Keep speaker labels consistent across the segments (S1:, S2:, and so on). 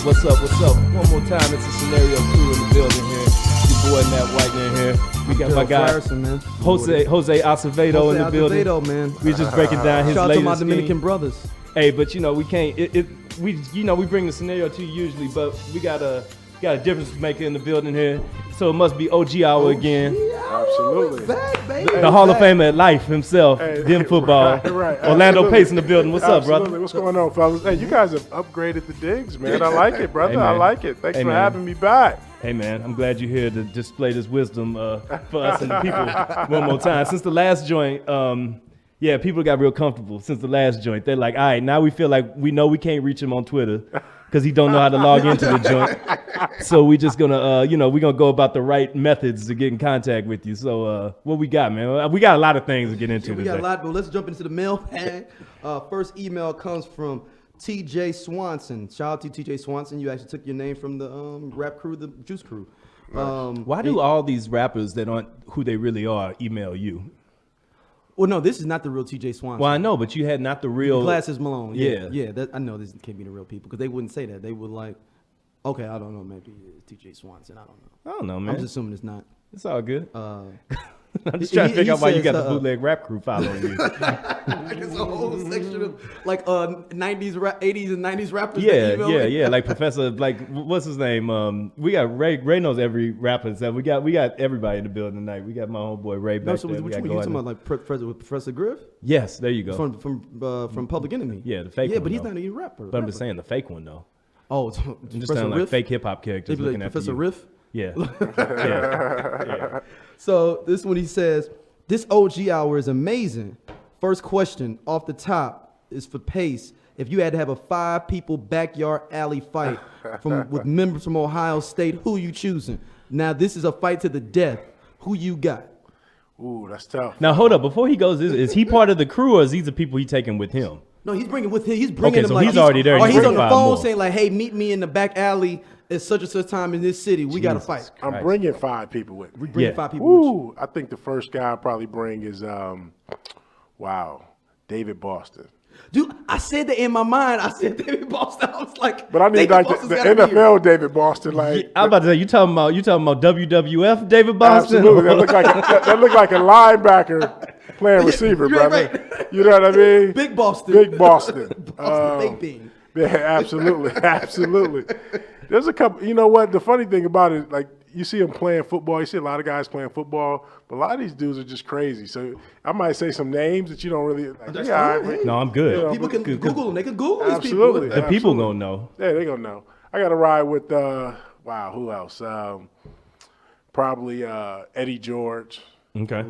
S1: What's up? One more time, it's a Scenario Crew in the building here. Your boy Matt White in here. We got my guy Jose Acevedo in the building.
S2: Man.
S1: We just breaking down his
S2: Shout out
S1: latest
S2: to my
S1: scheme.
S2: Dominican brothers.
S1: Hey, but we can't. We bring the scenario to you usually, but we got a difference maker in the building here. So it must be OG hour again.
S3: Absolutely.
S2: Back, baby.
S1: The Hall of Famer at life himself, Dim Football.
S3: Right.
S1: Orlando
S3: Absolutely.
S1: Pace in the building. What's up, brother?
S3: Absolutely. What's going on, fellas? Hey, you guys have upgraded the digs, man. I like it, brother.
S1: Hey, man.
S3: I like it. Thanks
S1: Hey,
S3: for
S1: man.
S3: having me back.
S1: Hey, man, I'm glad you're here to display this wisdom for us and the people one more time. Since the last joint, people got real comfortable since the last joint. They're like, all right, now we feel like we know we can't reach him on Twitter because he don't know how to log into the joint. So we just gonna, we're gonna go about the right methods to get in contact with you. So what we got, man? We got a lot of things to get into
S2: We
S1: today.
S2: got a lot, but let's jump into the mailbag. First email comes from TJ Swanson. Shout out to TJ Swanson. You actually took your name from the rap crew, the Juice Crew.
S1: Why do all these rappers that aren't who they really are email you?
S2: Well, no, this is not the real TJ Swanson.
S1: Well, I know, but you had not the real.
S2: Glasses Malone.
S1: Yeah.
S2: Yeah. I know this can't be the real people because they wouldn't say that. They would like, okay, I don't know, maybe it's TJ Swanson. I don't know.
S1: I don't know, man.
S2: I'm just assuming it's not.
S1: It's all good. I'm just
S2: He-
S1: trying to
S2: he
S1: figure out why you
S2: says,
S1: got the bootleg rap crew following you.
S2: Like it's a whole section of like 90s rap, 80s and 90s rappers. that email me.
S1: Yeah. Like Professor, like what's his name? We got Ray. Ray knows every rapper. So we got everybody in the building tonight. We got my homeboy Ray
S2: No,
S1: back
S2: so
S1: there.
S2: which
S1: We got
S2: one you talking
S1: Gordon.
S2: about? Like Professor Griff
S1: Yes, there you go.
S2: from Public Enemy.
S1: Yeah, the fake
S2: Yeah,
S1: one,
S2: but he's
S1: though.
S2: not even a rapper.
S1: But I'm just saying the fake one though.
S2: Oh,
S1: I'm just
S2: Professor
S1: sounding like
S2: Riff.
S1: fake hip hop
S2: They
S1: characters
S2: be
S1: looking
S2: like
S1: at
S2: Professor
S1: you.
S2: Riff.
S1: Yeah. yeah.
S2: So this one he says, this OG hour is amazing. First question off the top is for Pace. If you had to have a 5-people backyard alley fight with members from Ohio State, who you choosing? Now this is a fight to the death. Who you got?
S3: Ooh, that's tough.
S1: Now hold up. Before he goes, is he part of the crew or is these the people he taking with him?
S2: No, he's bringing with him. He's bringing
S1: Okay,
S2: them
S1: so
S2: like
S1: he's already there.
S2: Or
S1: He's
S2: he's on the
S1: bringing
S2: phone
S1: five more.
S2: saying like, "Hey, meet me in the back alley at such and such time in this city. We got to
S1: Jesus
S2: fight."
S1: Christ.
S3: I'm bringing 5 people with me.
S2: We bring
S1: Yeah.
S2: 5 people with you.
S3: Ooh, I think the first guy I'll probably bring is, David Boston.
S2: Dude, I said that in my mind. I said David Boston. I was like,
S3: But I need
S2: David
S3: like the
S2: Boston's gotta be here.
S3: NFL David Boston, like.
S1: I'm about to say you talking about WWF David Boston?
S3: Absolutely, that looked like a linebacker playing receiver,
S2: You're
S3: brother.
S2: right.
S3: You know what I mean?
S2: Big Boston.
S3: Big Boston.
S2: Boston baked bean.
S3: Yeah, absolutely. There's a couple. You know what? The funny thing about it, like you see them playing football. You see a lot of guys playing football, but a lot of these dudes are just crazy. So I might say some names that you don't really. Like,
S2: That's
S3: yeah,
S2: fine,
S3: all right,
S2: hey.
S1: No, I'm good.
S3: You know,
S2: People can
S1: Good.
S2: Google them. They can Google these
S3: Absolutely.
S2: people.
S1: The people
S3: Absolutely.
S1: gonna know.
S3: Yeah, they gonna know. I got to ride with who else? Probably Eddie George.
S1: Okay.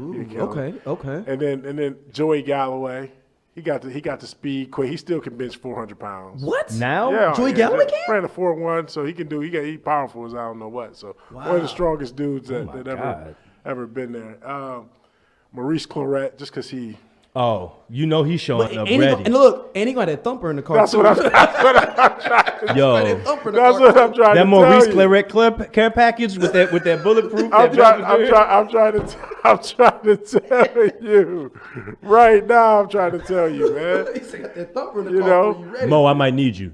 S2: Okay.
S3: And then Joey Galloway. He got the speed quick. He still can bench 400 pounds.
S2: What?
S1: Now?
S3: Yeah,
S2: Joey Galloway can?
S3: ran a 4.1, so he can do. He powerful as I don't know what. So one of the strongest dudes that
S1: my
S3: that
S1: God.
S3: ever been there. Maurice Claret, just because he.
S1: Oh, he's showing up
S2: And
S1: ready.
S2: look, and he got that thumper in the car.
S3: That's
S2: too.
S3: what I'm trying to.
S1: Yo,
S2: Thumper in the
S3: That's
S2: car,
S3: what I'm
S2: too.
S3: trying
S1: that
S3: to
S1: Maurice
S3: tell you.
S1: Claret care package with that bulletproof.
S3: I'm
S1: that
S3: trying to tell you right now. I'm trying to tell you, man.
S2: He said, got that thumper in the
S3: You
S2: car.
S3: know?
S2: for you ready.
S1: Mo, I might need you.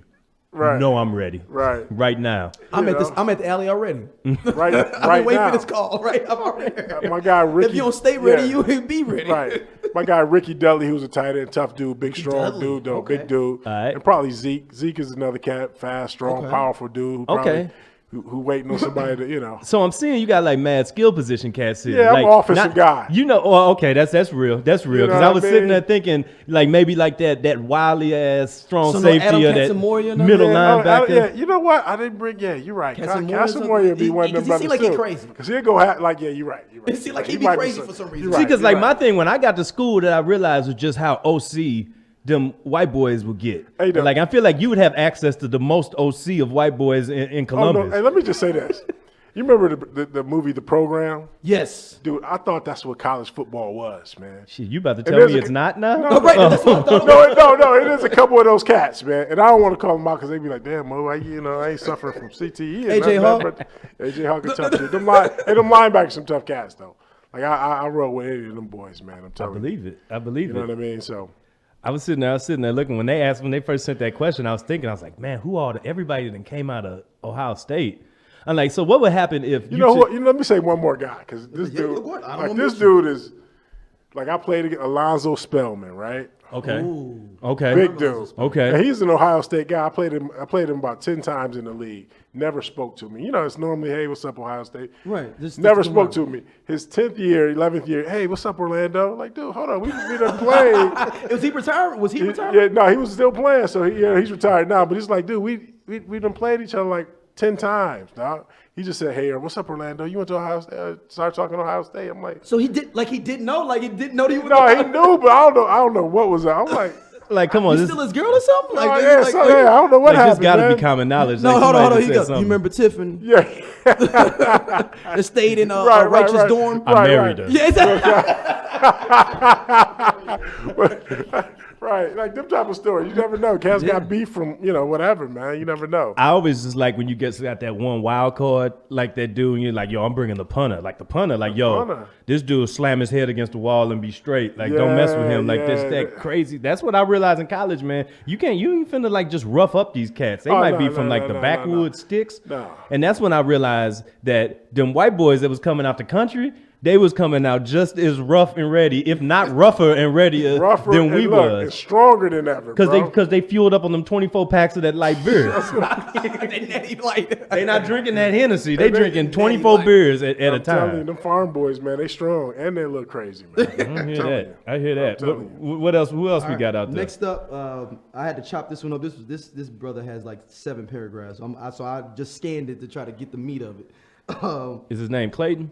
S3: Right.
S1: No, I'm ready.
S3: Right
S1: now.
S2: I'm
S3: You
S2: at this.
S3: know?
S2: I'm at the alley already.
S3: Right
S2: I've been
S3: right
S2: waiting
S3: now.
S2: for this call. Right, I'm already.
S3: My guy Ricky.
S2: If you don't stay ready,
S3: yeah.
S2: you will be ready.
S3: Right. My guy Ricky Dudley, who's a tight end, tough dude, big strong
S2: Dudley,
S3: dude, though,
S2: okay.
S3: big dude.
S1: All right.
S3: And probably Zeke. Zeke is another cat, fast, strong,
S2: Okay.
S3: powerful dude. Who
S1: Okay.
S3: probably, who waiting on somebody to, you know.
S1: So I'm seeing you got like mad skill position cats here.
S3: Yeah, I'm
S1: like,
S3: an offensive guy.
S1: Okay, that's real. That's real.
S3: You know
S1: Because
S3: what
S1: I
S3: I
S1: was sitting
S3: mean?
S1: there thinking like maybe like that wily ass strong
S2: So no
S1: safety
S2: Adam
S1: or that
S2: Katsumoria, no?
S1: middle
S3: Yeah,
S1: linebacker.
S3: yeah, you know what? I didn't bring. Yeah, you're right. Casamore would be one of them
S2: He
S3: brothers
S2: seem like he
S3: too.
S2: crazy.
S3: Because he'll go yeah, you're right. You're right.
S2: It seem like he be
S3: might
S2: crazy for some reason.
S3: you're
S1: See,
S3: right,
S1: because
S3: you're
S1: like
S3: right.
S1: my thing when I got to school that I realized was just how OC them white boys would get.
S3: Hey,
S1: And, like I feel like you would have access to the most OC of white boys in
S3: Oh,
S1: Columbus.
S3: no. Hey, let me just say this. You remember the movie The Program?
S2: Yes.
S3: Dude, I thought that's what college football was, man.
S1: Shit, you about to
S3: And
S1: tell
S3: there's
S1: me
S3: a-
S1: it's not now?
S3: No,
S2: Right. That's what I thought.
S3: No, it is a couple of those cats, man. And I don't want to call them out because they be like, damn, Mo, I ain't suffering from CTE. and
S2: AJ
S3: nothing,
S2: Hawk?
S3: but AJ Hawk is tough dude. Them linebackers some tough cats, though. Like, I roll with any of them boys, man. I'm
S1: I
S3: telling you.
S1: believe it. I believe
S3: You know
S1: it.
S3: what I mean? So,
S1: I was sitting there looking. When they first sent that question, I was like, man, everybody that came out of Ohio State. I'm like, so what would happen if
S3: let me say one more guy, because this dude is like, I played against Alonzo Spellman, right?
S1: Okay.
S2: Ooh.
S1: Okay.
S3: Big dude.
S1: Okay.
S3: And he's an Ohio State guy. I played him about 10 times in the league. Never spoke to me. It's normally, hey, what's up, Ohio State?
S2: Right.
S3: Never spoke to me. His 10th year, 11th year, hey, what's up, Orlando? Like, dude, hold on. We done played.
S2: Was he retired? Was he retired?
S3: Yeah, no, he was still playing. So he's retired now. But he's like, dude, we done played each other like 10 times, dog. He just said, hey, what's up, Orlando? You went to Ohio State? Started talking to Ohio State. I'm like,
S2: so he didn't know that he was.
S3: No, he knew, but I don't know what was that. I'm like,
S1: come on,
S2: you still his girl or something?
S3: I don't know what happened.
S1: This got to
S3: man.
S1: be common knowledge.
S2: No, hold on. You
S1: something.
S2: remember Tiffany?
S3: Yeah.
S2: That stayed in a righteous dorm.
S1: I married her.
S2: Yeah,
S3: Right, like them type of stories. You never know. Cats got beef from, whatever, man. You never know.
S1: I always just like when you got that one wild card, like that dude, and you're like, yo, I'm bringing the punter. Like the punter, like, yo, this dude slam his head against the wall and be straight. Like, don't mess with him. Like, that crazy. That's what I realized in college, man. You ain't finna like just rough up these cats. They might be from the backwoods sticks.
S3: No.
S1: And that's when I realized that them white boys that was coming out the country, they was coming out just as rough and ready, if not rougher and readier than we was.
S3: And stronger than ever,
S1: because they fueled up on them 24 packs of that light beer. They not drinking that Hennessy. They drinking 24 beers at a time.
S3: I'm telling you, them farm boys, man, they strong and they look crazy, man.
S1: I hear that. What else? Who else we got out there?
S2: Next up, I had to chop this one up. This brother has like 7 paragraphs. So I just scanned it to try to get the meat of it.
S1: Is his name Clayton?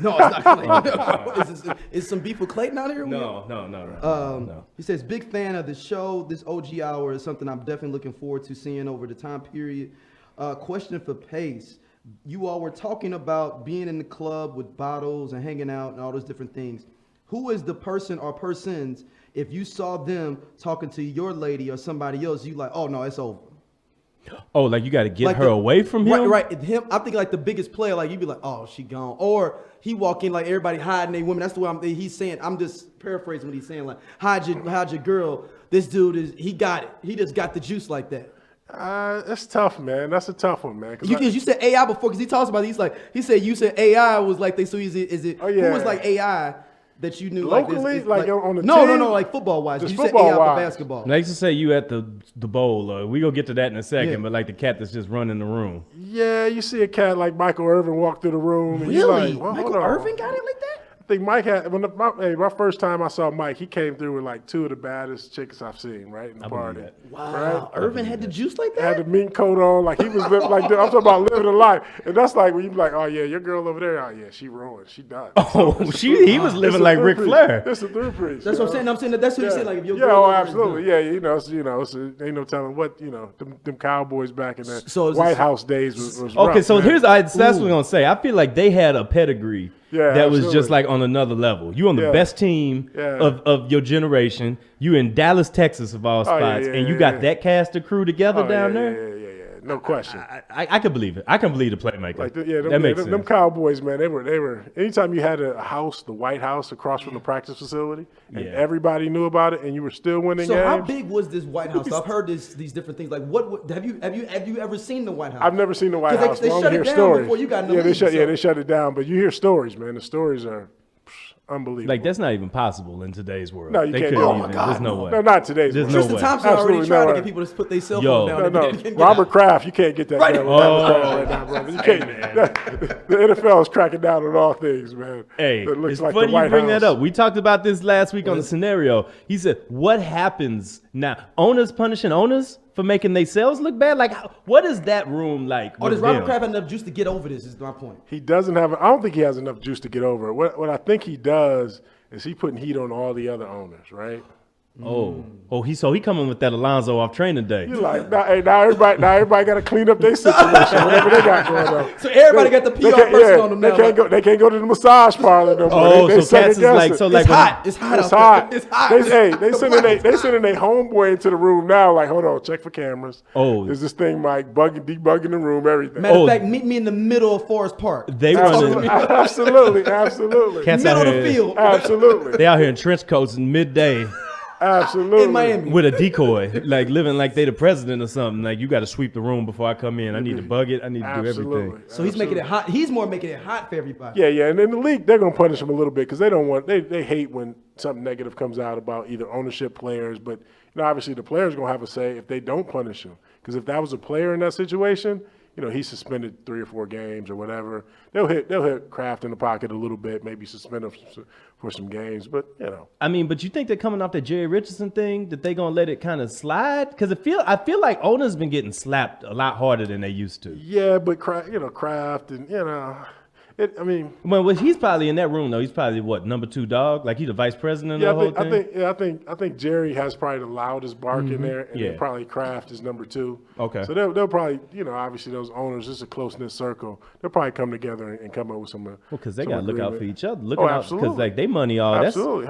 S2: No, it's not Clayton. Is some beef with Clayton out here?
S1: No.
S2: He says, big fan of the show. This OG hour is something I'm definitely looking forward to seeing over the time period. Question for Pace. You all were talking about being in the club with bottles and hanging out and all those different things. Who is the person or persons, if you saw them talking to your lady or somebody else, you like, oh, no, it's over?
S1: Oh, like you got to get her away from him?
S2: Right. Him, I think like the biggest player, like you'd be like, oh, she gone. Or he walk in like everybody hiding their women. That's the way he's saying. I'm just paraphrasing what he's saying. Like, hide your girl. This dude he got it. He just got the juice like that.
S3: That's tough, man. That's a tough one, man.
S2: You said AI before, because he talks about it. He said you said AI was like they. So is it? Oh, yeah. Who was like AI? That you knew
S3: locally,
S2: like
S3: on the team?
S2: No, like football wise. You said AI for basketball.
S1: They used to say you at the bowl. We gonna get to that in a second, but like the cat that's just running the room.
S3: Yeah, you see a cat like Michael Irvin walk through the room. And
S2: really?
S3: Like, well,
S2: Michael Irvin got it like that?
S3: I think Mike had my first time I saw Mike, he came through with like 2 of the baddest chicks I've seen, right, in the party.
S2: Wow,
S3: right?
S2: Irvin had the juice like that?
S3: Had the mink coat on, like he was living like I'm talking about living a life. And that's like when you be like, oh yeah, your girl over there, oh yeah, she ruined, she done.
S1: He was living like Ric Flair.
S3: That's a through preach.
S2: That's what I'm saying. That's what you said. Like if your
S3: girl absolutely. Yeah, so ain't no telling what, them Cowboys back in the White House days was
S1: okay,
S3: rough,
S1: so
S3: man.
S1: that's what I'm gonna say. I feel like they had a pedigree that was just like on another level. You on the best team of your generation. You in Dallas, Texas, of all spots, and you got that cast of crew together down there.
S3: Yeah. No question.
S1: I can believe it. I can believe the playmaker.
S3: Like
S1: that makes sense.
S3: Them Cowboys, man, they were. Anytime you had a house, the White House across from the practice facility, and everybody knew about it, and you were still winning games.
S2: So how big was this White House? I've heard these different things. Like what have you ever seen the White House?
S3: I've never seen the White House.
S2: They shut it down before you got in the league.
S3: They shut it down. But you hear stories, man. The stories are unbelievable.
S1: Like that's not even possible in today's world.
S3: No, you can't. Oh my God,
S1: there's no way.
S3: No, not today's world.
S2: Tristan Thompson already tried to get people to put their cell phone down.
S3: No. Robert Kraft, you can't get that down. Right now, brother. You can't. The NFL is cracking down on all things, man.
S1: Hey, it's like funny you bring that up. We talked about this last week on the scenario. He said, "What happens now? Owners punishing owners for making themselves look bad? Like, what is that room like?"
S2: Or does Robert Kraft have enough juice to get over this? Is my point.
S3: He doesn't have. I don't think he has enough juice to get over it. What I think he does is he putting heat on all the other owners, right?
S1: He coming with that Alonzo off training day.
S3: You like now everybody got to clean up their situation, whatever they got going on.
S2: So everybody got the PR person on them now.
S3: They can't go to the massage parlor no more.
S1: Oh, so cats is like
S2: it's hot. It's hot.
S3: They sending their homeboy into the room now. Like, hold on, check for cameras. Is this thing Mike debugging the room? Everything.
S2: Matter of fact, meet me in the middle of Forest Park.
S1: They running
S3: absolutely.
S2: Cats middle of the field.
S3: Absolutely.
S1: They out here in trench coats in midday.
S3: Absolutely.
S2: In Miami.
S1: with a decoy, like living like they the president or something. Like, you got to sweep the room before I come in. I need to bug it. I need to do everything.
S2: So he's making it hot. He's more making it hot for everybody.
S3: Yeah, and in the league, they're going to punish him a little bit because they hate when something negative comes out about either ownership, players, but obviously the player's going to have a say if they don't punish him. Because if that was a player in that situation, he's suspended 3 or 4 games or whatever. They'll hit Kraft in the pocket a little bit, maybe suspend him for some games, but
S1: I mean, but you think they're coming off the Jerry Richardson thing, that they gonna let it kind of slide? Because I feel like owners been getting slapped a lot harder than they used to.
S3: Yeah, but Kraft and
S1: Well, he's probably in that room though. He's probably what, number 2 dog? Like, he's the vice president of the whole thing.
S3: I think Jerry has probably the loudest bark in there, and then probably Kraft is number 2.
S1: Okay.
S3: So they'll probably, obviously those owners, it's a close knit circle. They'll probably come together and come up with some. Well,
S1: because they gotta look out for each other.
S3: Absolutely.
S1: Because like they money all.
S3: Absolutely.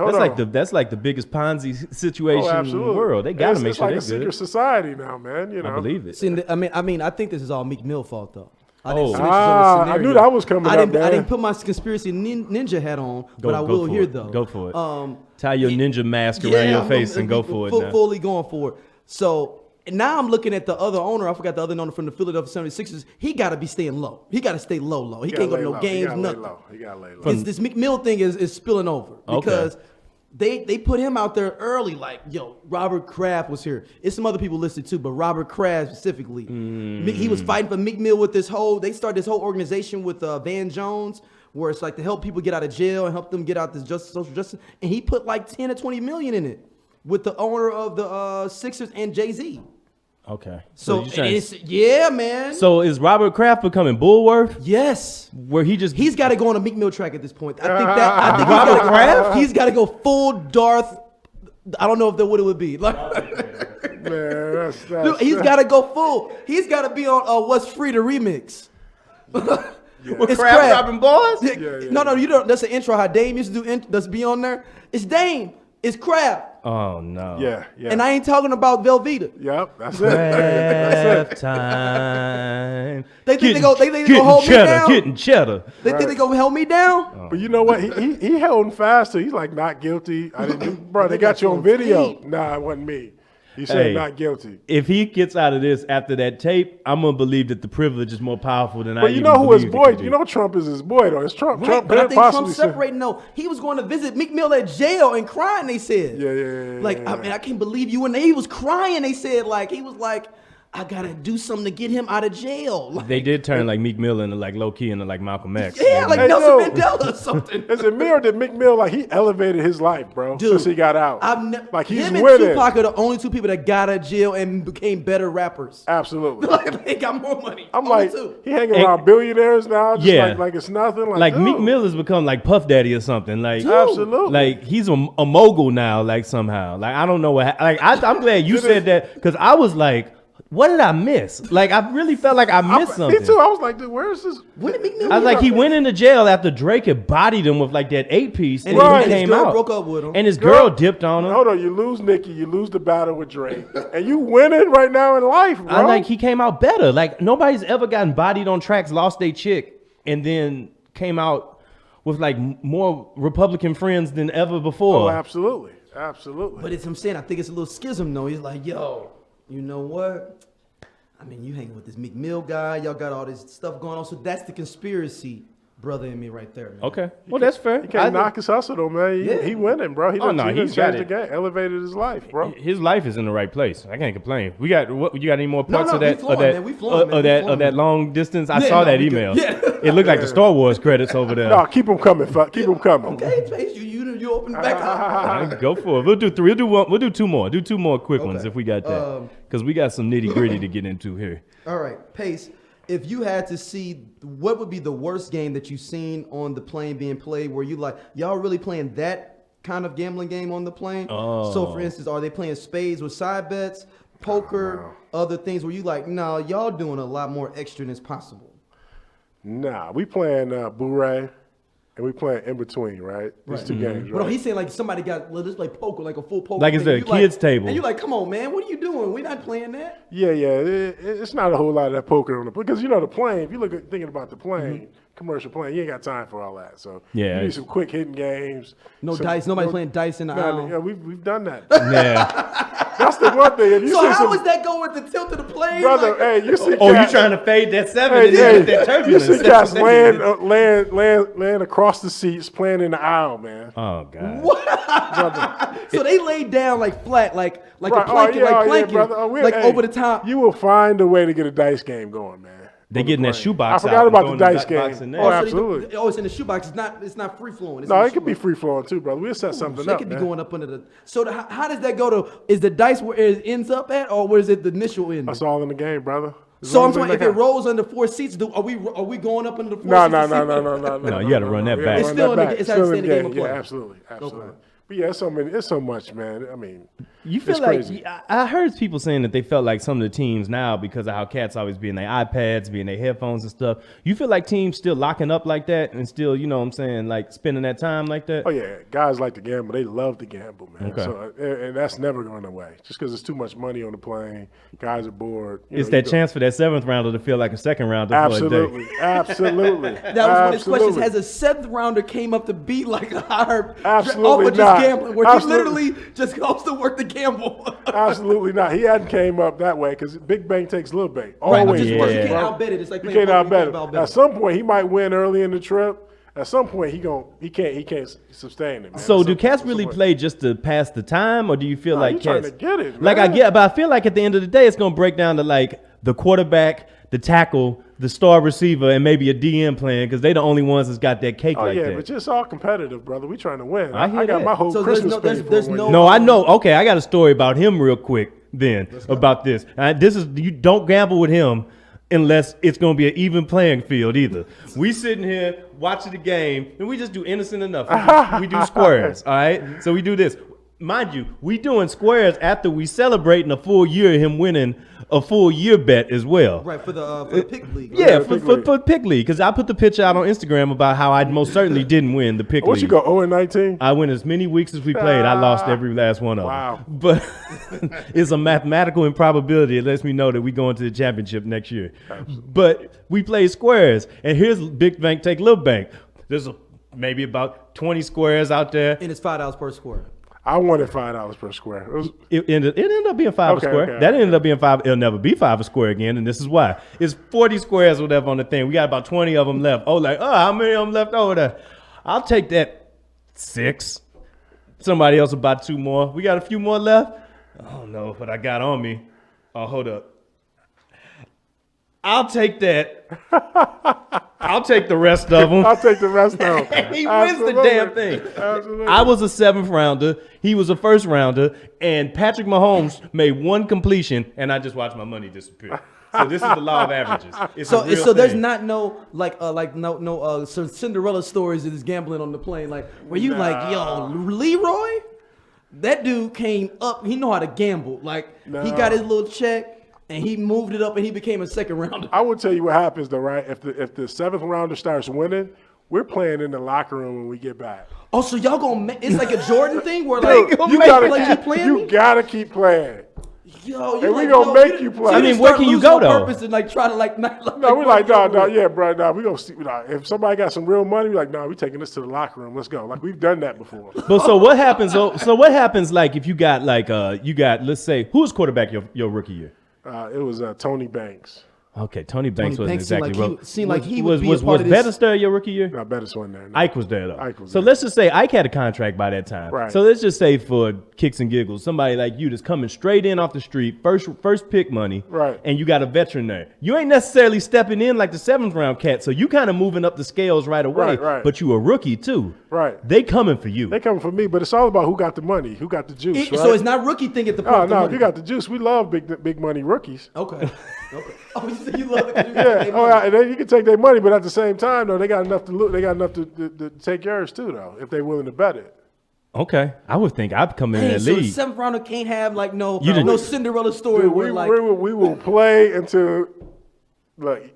S1: That's like the biggest Ponzi situation in the world. They gotta make sure they're good.
S3: It's like a secret society now, man.
S1: I believe it.
S2: See, I think this is all Meek Mill fault though. I
S3: knew that was coming up, man.
S2: I didn't put my conspiracy ninja hat on, but I will here though.
S1: Go for it. Tie your ninja mask around your face and go for it now.
S2: Fully going for it. So now I'm looking at the other owner. I forgot the other owner from the Philadelphia 76ers. He got to be staying low. He got to stay low. He can't go to no games, nothing.
S3: He got to lay low.
S2: This Meek Mill thing is spilling over because they put him out there early. Like, Robert Kraft was here. It's some other people listed too, but Robert Kraft specifically. He was fighting for Meek Mill with they started this whole organization with Van Jones, where it's like to help people get out of jail and help them get out this social justice. And he put like 10 or 20 million in it with the owner of the Sixers and Jay-Z.
S1: Okay.
S2: So man.
S1: So is Robert Kraft becoming Bullworth?
S2: Yes.
S1: Where he's
S2: got to go on a Meek Mill track at this point. I think Robert Kraft. He's got to go full Darth. I don't know if that what it would be. Like,
S3: man, that's
S2: dude, he's got to go full. He's got to be on What's Free to remix.
S1: With Kraft dropping bars?
S2: No, you don't. That's an intro. How Dame used to do. Let's be on there. It's Dame. It's Kraft.
S1: Oh no.
S3: Yeah.
S2: And I ain't talking about Velveeta.
S3: Yep, that's
S1: Kraft time.
S2: They think they gonna hold me down.
S1: Getting cheddar.
S2: They think they gonna hold me down.
S3: But you know what? He held him fast. So he's like, not guilty. I didn't do. Bro, they got you on video. Nah, it wasn't me. He said not guilty.
S1: If he gets out of this after that tape, I'm gonna believe that the privilege is more powerful than I.
S3: But you know who his boy? You know Trump is his boy though. It's Trump.
S2: Right, but I think Trump's separating though. He was going to visit Meek Mill at jail and crying. They said,
S3: Yeah.
S2: Like, I mean, I can't believe you. And he was crying. They said, like, he was like, I gotta do something to get him out of jail. Like,
S1: they did turn like Meek Mill into like low key into like Malcolm X.
S2: Yeah, like Nelson Mandela or something.
S3: Is it me or did Meek Mill like he elevated his life, bro?
S2: Dude,
S3: since he got out. Like he's
S2: him
S3: winning.
S2: and Tupac are the only 2 people that got out of jail and became better rappers.
S3: Absolutely.
S2: Like, they got more money.
S3: I'm like, he hanging around billionaires now, just like it's nothing.
S1: Like Meek Mill has become like Puff Daddy or something. Like,
S3: absolutely.
S1: Like he's a mogul now. Like somehow. Like I don't know what. Like I'm glad you said that because I was like, what did I miss? Like I really felt like I missed something.
S3: Me too. I was like, dude, where is this?
S2: When did Meek Mill?
S1: I was like, he went into jail after Drake had bodied him with like that 8-piece, and
S2: he
S1: came
S2: his girl
S1: out.
S2: Broke up with him,
S1: and his girl dipped on him.
S3: Hold on, you lose Nicki, you lose the battle with Drake, and you winning right now in life, bro.
S1: I like he came out better. Like nobody's ever gotten bodied on tracks, lost their chick, and then came out with like more Republican friends than ever before.
S3: Oh, absolutely.
S2: But I'm saying, I think it's a little schism though. He's like, yo, you know what? I mean, you hanging with this Meek Mill guy. Y'all got all this stuff going on. So that's the conspiracy brother in me right there, man.
S1: Okay. Well, that's fair.
S3: He can't knock his hustle, though, man. He winning, bro. He changed the game, elevated his life, bro.
S1: His life is in the right place. I can't complain. You got any more parts of that?
S2: Of
S1: that long distance? I saw that email. Yeah. It looked like the Star Wars credits over there.
S3: No, keep them coming. Keep them coming.
S2: Okay, Pace, you open back up.
S1: Go for it. We'll do 3. We'll do 2 more. Do 2 more quick ones if we got that. Because we got some nitty gritty to get into here.
S2: All right, Pace. If you had to see, what would be the worst game that you've seen on the plane being played where you like, y'all really playing that kind of gambling game on the plane?
S1: Oh.
S2: So, for instance, are they playing spades with side bets, poker, other things where you like, no, y'all doing a lot more extra than is possible?
S3: Nah, we playing bourrée and we playing in between, right? These two games, right?
S2: But no, he's saying like somebody got let's play poker, like a full poker.
S1: Like it's
S2: thing.
S1: a kids' table.
S2: And you're like, come on, man, what are you doing? We're not playing that.
S3: Yeah. It's not a whole lot of that poker on the because the plane. If you look at thinking about the plane, commercial plane, you ain't got time for all that. So
S1: Yeah.
S3: you need some quick hitting games.
S2: No dice. Nobody's playing dice in the aisle.
S3: Yeah, we've done that.
S1: Yeah.
S3: That's the one thing. If you
S2: So
S3: see
S2: how
S3: some,
S2: was that going with the tilt of the plane?
S3: brother?
S2: Like,
S3: Hey, you see?
S1: Oh, you
S3: cats-
S1: trying to fade that 7
S3: Hey,
S1: and then get that
S3: you
S1: turbulence.
S3: see cats land across the seats, playing in the aisle, man.
S1: Oh God.
S2: so they laid down like flat, like
S3: Right.
S2: a planking, like planking,
S3: brother.
S2: like over the top.
S3: You will find a way to get a dice game going, man.
S1: They
S3: on the
S1: getting that
S3: plane.
S1: shoebox
S3: I forgot
S1: out
S3: about
S1: and
S3: the
S1: throwing
S3: dice
S1: the box in
S3: game.
S1: there.
S3: Oh,
S2: so they
S3: absolutely.
S2: do- it's in the shoebox. It's not free flowing.
S3: No, it could be free flowing too, brother. We'll set something
S2: They
S3: up.
S2: could be
S3: man.
S2: going up under the. So how does that go to? Is the dice where it ends up at, or where is it the initial end?
S3: That's all in the game, brother. As
S2: So
S3: long
S2: I'm
S3: as they
S2: saying, if
S3: make
S2: it
S3: out.
S2: rolls under 4 seats, are we going up under the 4
S3: No,
S2: seats?
S3: no,
S2: to see
S3: no,
S2: what-
S3: no, no, no, no.
S1: No, you gotta run that back.
S2: It's
S3: Run
S2: still
S3: that
S2: in the-
S3: back.
S2: it's
S3: Still
S2: actually
S3: in
S2: in
S3: the
S2: the game of
S3: Yeah,
S2: play.
S3: absolutely. But yeah, it's so much, man. I mean,
S1: You feel
S3: it's
S1: like
S3: crazy.
S1: I heard people saying that they felt like some of the teams now, because of how cats always be in their iPads, be in their headphones and stuff. You feel like teams still locking up like that and still, you know what I'm saying, like spending that time like that?
S3: Oh yeah, guys like to gamble. They love to gamble, man.
S1: Okay.
S3: So and that's never going away. Just because there's too much money on the plane, guys are bored.
S1: It's that chance for that 7th rounder to feel like a 2nd rounder for a
S3: Absolutely,
S1: day.
S3: absolutely.
S2: That was one of his questions.
S3: Absolutely.
S2: Has a 7th rounder came up to beat like a higher
S3: Absolutely
S2: off of just
S3: not.
S2: gambling, where
S3: Absolutely.
S2: he literally just goes to work to gamble.
S3: Absolutely not. He hadn't came up that way because big bank takes little bank.
S2: Right,
S3: Always
S2: just,
S3: works,
S2: you can't
S3: bro.
S2: outbet it. It's like
S3: You
S2: playing
S3: can't
S2: poker,
S3: outbet
S2: you
S3: it.
S2: can't outbet
S3: At some point, he might win early in the trip. At some point, he can't sustain it, man.
S1: So
S3: At
S1: do
S3: some-
S1: cats
S3: at
S1: really
S3: some point.
S1: play just to pass the time, or do you feel
S3: Nah,
S1: like
S3: you trying
S1: cats
S3: to get it,
S1: Like I
S3: man.
S1: get, but I feel like at the end of the day, it's gonna break down to like the quarterback, the tackle, the star receiver, and maybe a DM playing because they the only ones that's got that cake
S3: Oh
S1: like
S3: yeah,
S1: that.
S3: but it's all competitive, brother. We trying to win.
S1: I hear
S3: got
S1: that.
S3: my whole
S2: So there's
S3: Christmas
S2: no- there's-
S3: paid for
S2: there's
S3: when
S2: no-
S3: you-
S1: No, I know. Okay, I got a story about him real quick. Then about this. This is you don't gamble with him unless it's gonna be an even playing field either. We sitting here watching the game and we just do innocent enough. We do squares. All right. So we do this. Mind you, we doing squares after we celebrating a full year of him winning a full year bet as well.
S2: Right, for the pick league.
S1: Yeah,
S3: the Pick
S1: for
S3: League.
S1: Pick League, because I put the picture out on Instagram about how I most certainly didn't win the Pick
S3: What
S1: League.
S3: you go 0-19?
S1: I went as many weeks as we played. I lost every last one of
S3: Wow.
S1: them. But it's a mathematical improbability. It lets me know that we going to the championship next year. But we play squares, and here's big bank take little bank. There's maybe about 20 squares out there.
S2: And it's $5 per square.
S3: I wanted $5 per square. It was,
S1: It ended up being five
S3: Okay,
S1: a square.
S3: okay,
S1: That
S3: okay.
S1: ended up being five. It'll never be five a square again, and this is why. It's 40 squares or whatever on the thing. We got about 20 of them left. Oh, how many of them left over there? I'll take that 6. Somebody else about 2 more. We got a few more left. I don't know what I got on me. Oh, hold up. I'll take that. I'll take the rest of them.
S3: I'll take the rest of them.
S1: He wins the damn thing.
S3: Absolutely.
S1: I was a 7th rounder. He was a 1st rounder. And Patrick Mahomes made 1 completion, and I just watched my money disappear. So this is the law of averages. It's a real
S2: So there's
S1: thing.
S2: not no some Cinderella stories of this gambling on the plane, like where you like, yo, Leroy, that dude came up, he know how to gamble. Like he got his little check and he moved it up and he became a 2nd rounder.
S3: I will tell you what happens though, right? If the 7th rounder starts winning, we're playing in the locker room when we get back.
S2: Oh, so y'all gonna it's like a Jordan thing where like
S3: Dude,
S2: you gotta keep playing.
S3: You gotta keep playing.
S2: Yo,
S3: And we gonna make you play.
S1: I mean, where can you go, though?
S2: Purpose and like try to like not.
S3: No, we're like, no, yeah, bro, no, we gonna see. Nah, if somebody got some real money, we're like, no, we taking this to the locker room. Let's go. Like we've done that before.
S1: But so what happens? So what happens? Like if you got let's say who was quarterback your rookie year?
S3: It was Tony Banks.
S1: Okay, Tony Banks wasn't
S2: Banks seemed
S1: exactly
S2: like seemed like he would
S1: was
S2: be a
S1: was
S2: part of this.
S1: Bettis there your rookie year?
S3: No, Bettis wasn't there. No.
S1: Ike was there though.
S3: Ike was
S1: So
S3: there.
S1: let's just say Ike had a contract by that time.
S3: Right.
S1: So let's just say for kicks and giggles, somebody like you that's coming straight in off the street, first pick money,
S3: Right.
S1: and you got a veteran there. You ain't necessarily stepping in like the 7th round cat, so you kind of moving up the scales right away.
S3: Right.
S1: But you a rookie too.
S3: Right.
S1: They coming for you.
S3: They coming for me, but it's all about who got the money, who got the juice. Right?
S2: So it's not rookie thing at the point.
S3: Oh
S2: of the
S3: no,
S2: money.
S3: you got the juice. We love big money rookies.
S2: Okay. Oh, you said you love it. 'cause you got
S3: Yeah.
S2: their
S3: Oh,
S2: money.
S3: and then you can take their money, but at the same time, though, they got enough to look. They got enough to take yours too, though, if they're willing to bet it.
S1: Okay. I would think I'd come in
S2: Hey,
S1: that
S2: so the
S1: league.
S2: 7th rounder can't have like no
S1: You didn't-
S2: Cinderella story
S3: Dude,
S2: where
S3: we
S2: like
S3: will play until like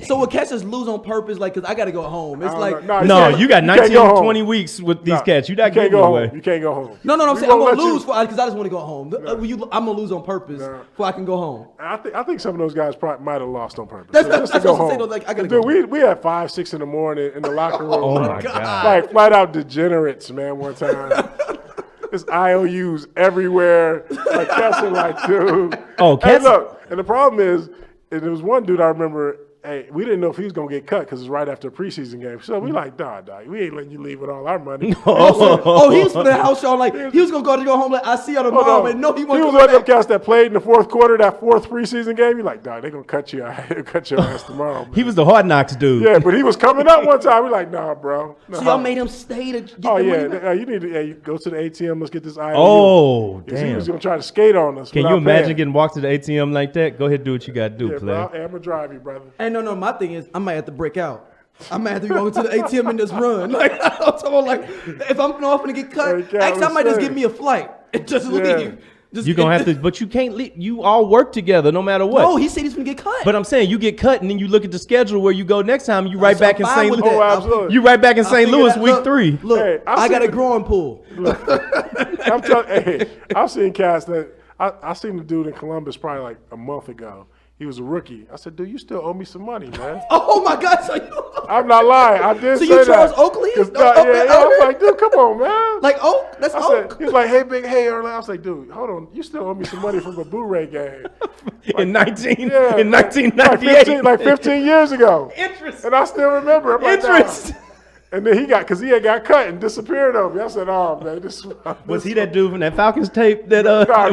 S2: So what cats just lose on purpose, like, because I got to go home. It's like,
S1: No, you got 19, 20 weeks with these cats. You're not getting away.
S3: You can't go home.
S2: No, I'm saying I'm going to lose because I just want to go home. I'm going to lose on purpose before I can go home.
S3: I think some of those guys probably might have lost on purpose.
S2: That's what I'm saying. Like, I got to go.
S3: We had 5, 6 in the morning in the locker room.
S1: Oh, my God.
S3: Like, flat out degenerates, man, one time. There's IOUs everywhere. Like, cats are like, dude.
S1: Oh, cats.
S3: Hey, look, and the problem is, and there was one dude I remember, hey, we didn't know if he was going to get cut because it was right after a preseason game. So we like, dog, we ain't letting you leave with all our money.
S2: He was for the house show. Like, he was going to go home like, I see you tomorrow. And no, he wasn't.
S3: He was one of them cats that played in the fourth quarter, that fourth preseason game. You're like, dog, they're going to cut you out. They'll cut your ass tomorrow, man.
S1: He was the Hard Knocks dude.
S3: Yeah, but he was coming up one time. We're like, nah, bro. Nah.
S2: So y'all made him stay to get the money back?
S3: You need to you go to the ATM. Let's get this IOU.
S1: Oh, damn.
S3: He was going to try to skate on us.
S1: Can you imagine getting walked to the ATM like that? Go ahead and do what you got to do,
S3: yeah,
S1: player.
S3: Bro, I'm going to drive you, brother.
S2: Hey, no, my thing is, I might have to break out. I might have to go to the ATM and just run. Like, I'm talking like, if I'm going to get cut, I might just give me a flight and just leave.
S1: You're going to have to, but you can't leave. You all work together no matter what.
S2: No, he said he's going to get cut.
S1: But I'm saying you get cut and then you look at the schedule where you go next time. You right back in St. Louis.
S3: Oh, absolutely.
S1: You right back in St. Louis week 3.
S2: Look, hey, I got a growing pool.
S3: Look, I'm telling. Hey, I've seen cats that I seen the dude in Columbus probably like a month ago. He was a rookie. I said, dude, you still owe me some money, man.
S2: Oh, my God. So
S3: I'm not lying. I did say that.
S2: So you Charles Oakley?
S3: I was like, dude, come on, man.
S2: Like Oak? That's Oak.
S3: He was like, hey, Earl. I was like, dude, hold on. You still owe me some money from a Blu-ray game. Like,
S1: in 1998.
S3: Like 15 years ago.
S1: Interest.
S3: And I still remember.
S1: Interest.
S3: Like, and then he had got cut and disappeared on me. I said, "Oh man,
S1: was he that dude from that Falcons tape that
S3: No.
S1: I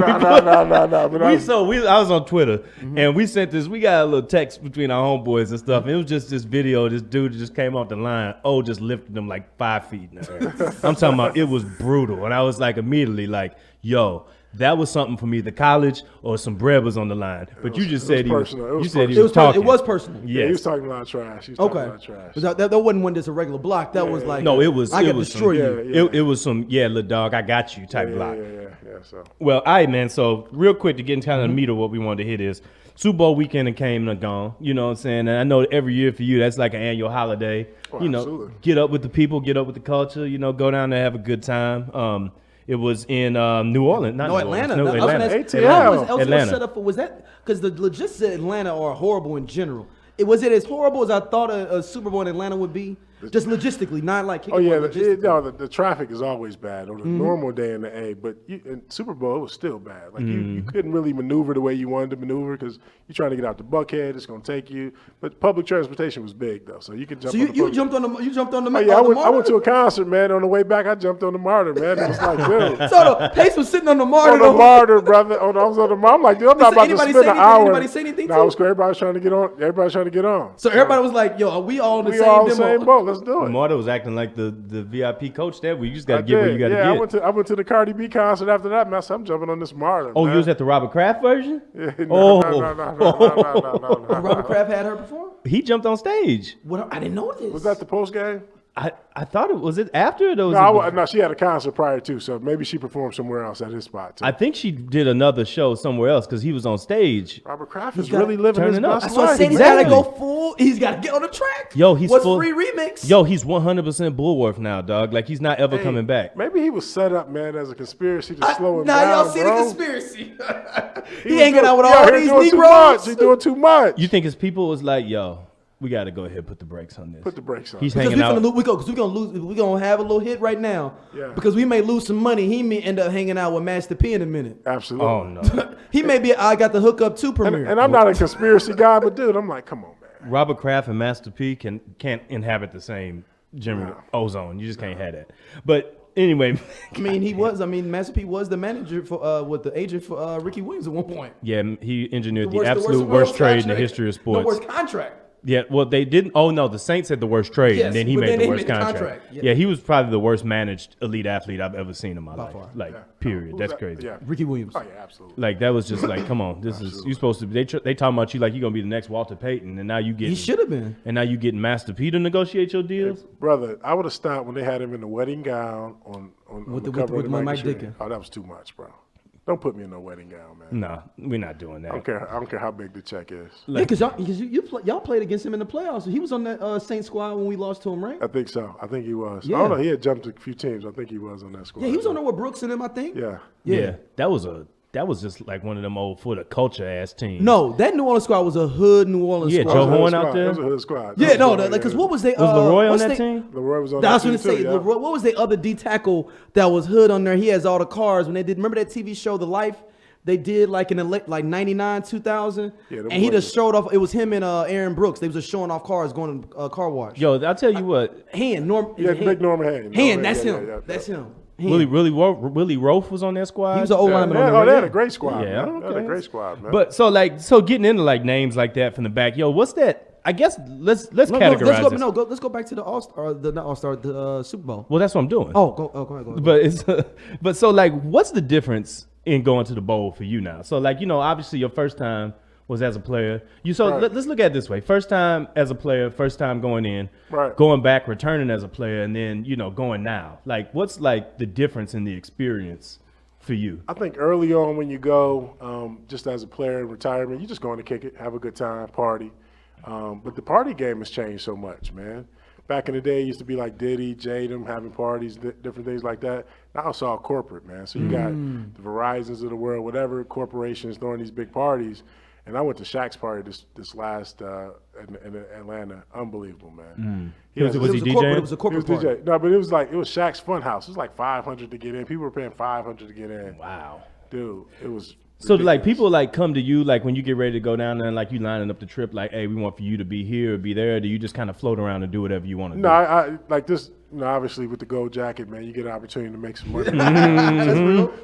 S1: was on Twitter and we sent this. We got a little text between our homeboys and stuff. And it was just this video. This dude just came off the line. Just lifted him like 5 feet in the air. I'm talking about it was brutal. And I was like immediately like, yo. That was something for me. The college or some bread was on the line, but you just said he was. You said he was talking.
S2: It was personal.
S3: Yeah, he was talking a lot of trash.
S2: Okay. That wasn't one that's a regular block. That was like
S1: no, it was.
S2: I got destroy you.
S1: It was some little dog. I got you type block.
S3: Yeah. So
S1: well, all right, man. So real quick to get into kind of the meat of what we wanted to hit is Super Bowl weekend and came and gone. You know what I'm saying? And I know every year for you that's like an annual holiday.
S3: Absolutely.
S1: Get up with the people, get up with the culture. Go down there, have a good time. It was in New Orleans, not
S2: Atlanta.
S1: New Orleans.
S2: Atlanta.
S3: ATL.
S2: Atlanta. Set up for was that because the logistics at Atlanta are horrible in general. Was it as horrible as I thought a Super Bowl in Atlanta would be? Just logistically, not like kicking
S3: the traffic is always bad on a normal day in the A, but in Super Bowl it was still bad. Like you couldn't really maneuver the way you wanted to maneuver because you're trying to get out the Buckhead. It's going to take you, but public transportation was big though, so you could jump.
S2: So you jumped on the
S3: Oh yeah, I went to a concert, man. On the way back, I jumped on the MARTA, man. It was like, dude.
S2: So the Pace was sitting on the MARTA.
S3: On the MARTA, brother. I was on the MARTA. I'm like, dude, I'm not about to spend an hour.
S2: Anybody say anything?
S3: No, everybody's trying to get on. Everybody's trying to get on.
S2: So everybody was like, yo, are we all in the
S3: same boat? Let's do it.
S1: MARTA was acting like the VIP coach there. We just got to get where you got to get.
S3: I went to the Cardi B concert after that, man. So I'm jumping on this MARTA.
S1: Oh, man. You was at the Robert Kraft version?
S3: Yeah, no.
S2: Robert Kraft had her perform?
S1: He jumped on stage.
S2: What? I didn't know this.
S3: Was that the post game?
S1: I thought it was after it was.
S3: No, she had a concert prior too, so maybe she performed somewhere else at his spot too.
S1: I think she did another show somewhere else because he was on stage.
S3: Robert Kraft is really living his best life.
S2: So I said he's got to go full. He's got to get on the track.
S1: Yo, he's
S2: What's free remix?
S1: Yo, he's 100% Bullworth now, dog. Like he's not ever coming back.
S3: Maybe he was set up, man, as a conspiracy to slow him down.
S2: Y'all see the conspiracy? He hanging out with all these Negroes.
S3: He's doing too much.
S1: You think his people was like, yo? We got to go ahead and put the brakes on this.
S3: Put the brakes on.
S1: He's hanging out.
S2: We're going to have a little hit right now.
S3: Yeah.
S2: Because we may lose some money. He may end up hanging out with Master P in a minute.
S3: Absolutely.
S1: Oh, no.
S2: He may be I got the hookup too premiere.
S3: And I'm not a conspiracy guy, but dude, I'm like, come on, man.
S1: Robert Kraft and Master P can't inhabit the same general ozone. You just can't have that. But anyway.
S2: Master P was the manager for the agent for Ricky Williams at one point.
S1: Yeah, he engineered the absolute worst trade in the history of sports.
S2: The worst contract.
S1: Yeah, well, they didn't. Oh no, the Saints had the worst trade,
S2: yes,
S1: and then he made the worst contract.
S2: Yeah.
S1: Yeah, he was probably the worst managed elite athlete I've ever seen in my life. Like, period. That's crazy.
S3: Yeah.
S2: Ricky Williams.
S3: Oh yeah, absolutely.
S1: Like that was just like, come on, this is you supposed to be. They talking about you like you're gonna be the next Walter Payton, and now you get.
S2: He should have been.
S1: And now you getting Master P to negotiate your deals.
S3: Hey, brother, I would have stopped when they had him in the wedding gown on the cover of the
S2: Mike
S3: magazine.
S2: Dicker.
S3: Oh, that was too much, bro. Don't put me in no wedding gown, man.
S1: No, we're not doing that.
S3: I don't care how big the check is.
S2: Yeah, because y'all played against him in the playoffs. He was on that Saints squad when we lost to him, right?
S3: I think so. I think he was.
S2: Yeah.
S3: I don't know. He had jumped a few teams. I think he was on that squad.
S2: Yeah, he was on there with Brooks and him, I think.
S3: Yeah.
S1: That was just like one of them old for the culture ass teams.
S2: No, that New Orleans squad was a hood New Orleans
S1: Yeah,
S2: squad.
S1: Joe
S3: That was a
S1: Horn
S3: hood
S1: out
S3: squad.
S1: there?
S3: That was a hood squad.
S2: Yeah, no, because what was they?
S1: Was Leroy on
S2: what's
S1: that
S2: they-
S1: team?
S3: Leroy was on
S2: That's
S3: that
S2: what
S3: team
S2: I say.
S3: too, yeah.
S2: Leroy, what was the other D tackle that was hood on there? He has all the cars when they did. Remember that TV show, The Life? They did like in the like 99, 2000,
S3: Yeah, them
S2: and he
S3: boys
S2: just showed off. It was him and Aaron Brooks. They was just showing off cars going to car wash.
S1: Yo, I'll tell you what.
S2: Hand, Norm.
S3: Yeah,
S2: Hand.
S3: big Norman Hand.
S2: Hand, that's
S3: Yeah,
S2: him.
S3: yeah, yeah.
S2: That's him. Hand.
S1: Willie Rofe was on that squad.
S2: He was an old lineman on
S3: Yeah,
S2: there.
S3: they had
S2: right?
S3: a great squad.
S1: Yeah,
S3: man. They had a
S1: okay.
S3: great squad, man.
S1: But so getting into like names like that from the back, yo, what's that? I guess let's categorize this.
S2: Let's go back to the All-Star, not All-Star, the Super Bowl.
S1: Well, that's what I'm doing.
S2: Go ahead.
S1: But it's so like, what's the difference in going to the bowl for you now? So like, obviously your first time was as a player.
S3: Right.
S1: Let's look at it this way: first time as a player, first time going in,
S3: Right.
S1: going back, returning as a player, and then going now. Like, what's like the difference in the experience for you?
S3: I think early on when you go, just as a player in retirement, you're just going to kick it, have a good time, party. But the party game has changed so much, man. Back in the day, it used to be like Diddy, Jadam, having parties, different things like that. Now it's all corporate, man. So you got the Verizons of the world, whatever corporations throwing these big parties. And I went to Shaq's party this last in Atlanta. Unbelievable, man.
S1: Was he
S2: It was
S1: DJing?
S2: It was a
S3: He
S2: corporate
S3: was
S2: party.
S3: DJ. No, but it was Shaq's Fun House. It was like $500 to get in. People were paying $500 to get in.
S1: Wow.
S3: Dude, it was.
S1: So like
S3: ridiculous.
S1: people like come to you like when you get ready to go down there and like you lining up the trip like, hey, we want for you to be here or be there. Or do you just kind of float around and do whatever you want to
S3: No,
S1: do?
S3: I like this. Obviously with the gold jacket, man, you get an opportunity to make some money.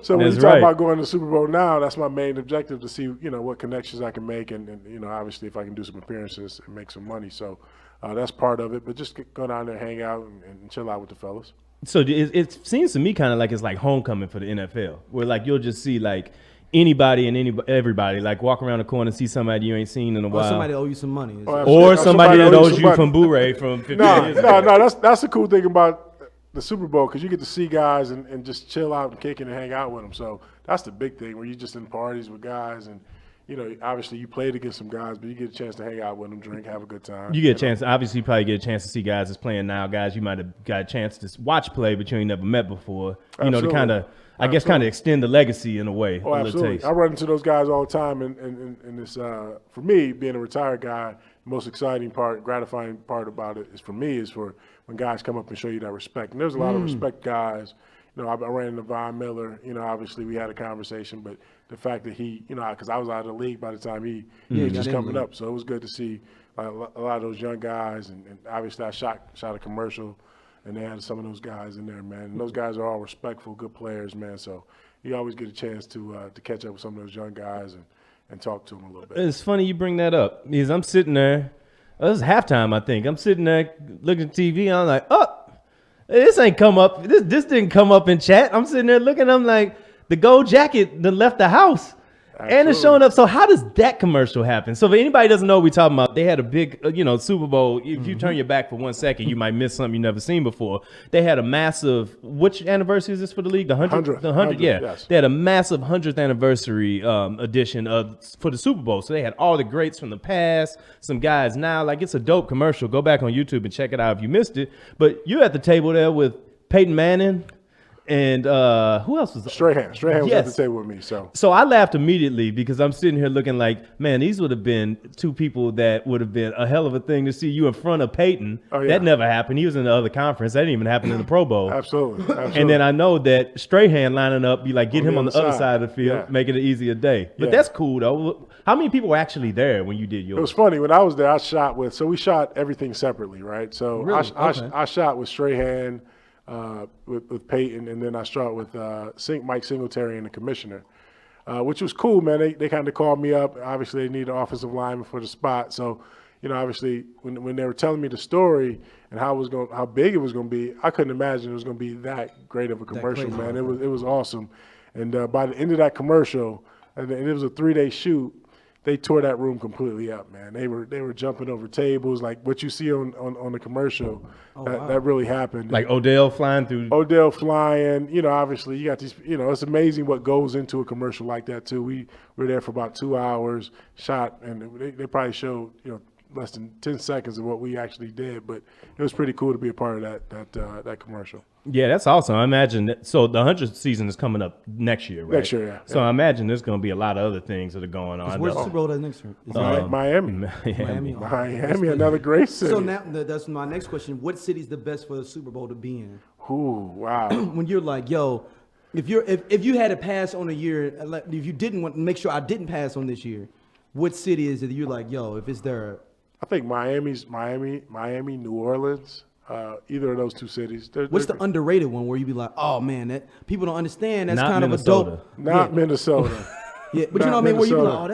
S3: So when
S1: That's
S3: you talk
S1: right.
S3: about going to the Super Bowl now, that's my main objective to see, what connections I can make, and obviously if I can do some appearances and make some money. So that's part of it. But just go down there, hang out, and chill out with the fellas.
S1: So it seems to me kind of like it's like homecoming for the NFL, where like you'll just see like anybody and everybody like walk around the corner and see somebody you ain't seen in a
S2: Or
S1: while,
S2: somebody owe you some money.
S1: or somebody that owes you
S3: somebody.
S1: from Boo-Ray from 50
S3: No,
S1: years ago.
S3: no, that's the cool thing about the Super Bowl, because you get to see guys and just chill out and kick it and hang out with them. So that's the big thing, where you're just in parties with guys and, obviously you played against some guys, but you get a chance to hang out with them, drink, have a good time.
S1: You get a chance. Obviously, you probably get a chance to see guys that's playing now. Guys you might have got a chance to watch play, but you ain't never met before. To
S3: Absolutely.
S1: kind of, I guess, kind of extend the legacy in a way.
S3: Oh,
S1: a little
S3: absolutely.
S1: taste.
S3: I run into those guys all the time, and this for me, being a retired guy, the most exciting part, gratifying part about it is for when guys come up and show you that respect. And there's a lot of respect guys. I ran into Von Miller. Obviously we had a conversation, but the fact that he, because I was out of the league by the time he was just coming up, so it was good to see a lot of those young guys. And obviously I shot a commercial, and they had some of those guys in there, man. And those guys are all respectful, good players, man. So you always get a chance to catch up with some of those young guys and talk to them a little bit.
S1: It's funny you bring that up because I'm sitting there. This is halftime, I think. I'm sitting there looking at TV, and I'm like, oh, this ain't come up. This didn't come up in chat. I'm sitting there looking. I'm like, the gold jacket done left the house. And it's showing up. So how does that commercial happen? So if anybody doesn't know what we're talking about, they had a big, Super Bowl. If you turn your back for 1 second, you might miss something you never seen before. They had a massive, which anniversary is this for the league? The 100th? The 100th, yeah.
S3: Yes.
S1: They had a massive 100th anniversary edition for the Super Bowl. So they had all the greats from the past, some guys now. Like, it's a dope commercial. Go back on YouTube and check it out if you missed it. But you're at the table there with Peyton Manning. And who else was there?
S3: Strahan was at the
S1: Yes.
S3: table with me.
S1: So I laughed immediately because I'm sitting here looking like, man, these would have been two people that would have been a hell of a thing to see you in front of Peyton.
S3: Oh, yeah.
S1: That never happened. He was in the other conference. That didn't even happen in the Pro Bowl.
S3: Absolutely.
S1: And then I know that Strahan lining up, be like, get him on the other side of the field,
S3: Yeah.
S1: make it an easier day. But
S3: Yeah.
S1: that's cool, though. How many people were actually there when you did
S3: It was
S1: yours?
S3: funny. When I was there, we shot everything separately, right? So
S2: Really? Okay.
S3: I shot with Strahan, with Peyton, and then I shot with Mike Singletary and the commissioner, which was cool, man. They kind of called me up. Obviously, they need an offensive lineman for the spot. So, obviously, when they were telling me the story and how big it was going to be, I couldn't imagine it was going to be that great of a commercial,
S2: crazy.
S3: man. It was awesome. And by the end of that commercial, and it was a 3-day shoot, they tore that room completely up, man. They were jumping over tables, like what you see on the commercial. That really happened.
S1: Like Odell flying through.
S3: Odell flying, obviously you got these, it's amazing what goes into a commercial like that too. We were there for about 2 hours, shot, and they probably showed, less than 10 seconds of what we actually did, but it was pretty cool to be a part of that commercial.
S1: Yeah, that's awesome. I imagine that. So the 100th season is coming up next year, right?
S3: Next year, yeah.
S1: So I imagine there's going to be a lot of other things that are going on.
S2: Where's the Super Bowl next year? Is it
S3: Miami. Miami, another great city.
S2: So now that's my next question. What city's the best for the Super Bowl to be in?
S3: Ooh, wow.
S2: When you're like, yo, if you had to pass on a year, if you didn't want to make sure I didn't pass on this year, what city is it that you're like, yo, if it's there?
S3: I think Miami, New Orleans, either of those two cities.
S2: What's the underrated one where you be like, oh man, that people don't understand? That's
S1: Not
S2: kind
S1: Minnesota.
S2: of a dope.
S3: Not Minnesota.
S2: Yeah, but you know what I mean? Where you be like, oh,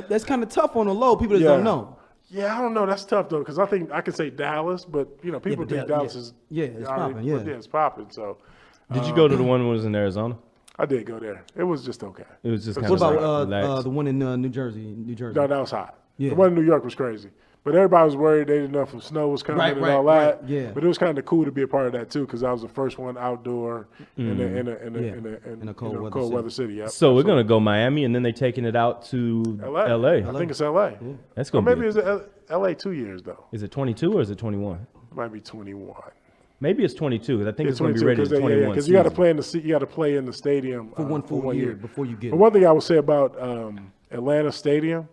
S2: that's kind of tough on the low. People just don't know.
S3: Yeah, I don't know. That's tough though, because I think I can say Dallas, but people think Dallas is
S2: it's popping. Yeah,
S3: it's popping. So,
S1: Did you go to the one that was in Arizona?
S3: I did go there. It was just okay.
S1: It was just kind
S2: What
S1: of
S2: about the one in New Jersey?
S3: No, that was hot.
S2: Yeah.
S3: The one in New York was crazy. But everybody was worried they didn't know if snow was coming and all that.
S2: Right, yeah.
S3: But it was kind of cool to be a part of that too, because I was the first one outdoor in a cold weather city. Yep.
S1: So we're gonna go Miami, and then they're taking it out to L.A.
S3: I think it's L.A.
S1: Yeah. That's gonna
S3: maybe it's L.A. 2 years though.
S1: Is it 22 or is it 21?
S3: It might be 21.
S1: Maybe it's 22 because I think it's going to be ready to 21.
S3: Because you got to play in the stadium
S2: for one full year before you get it.
S3: But one thing I would say about Atlanta Stadium.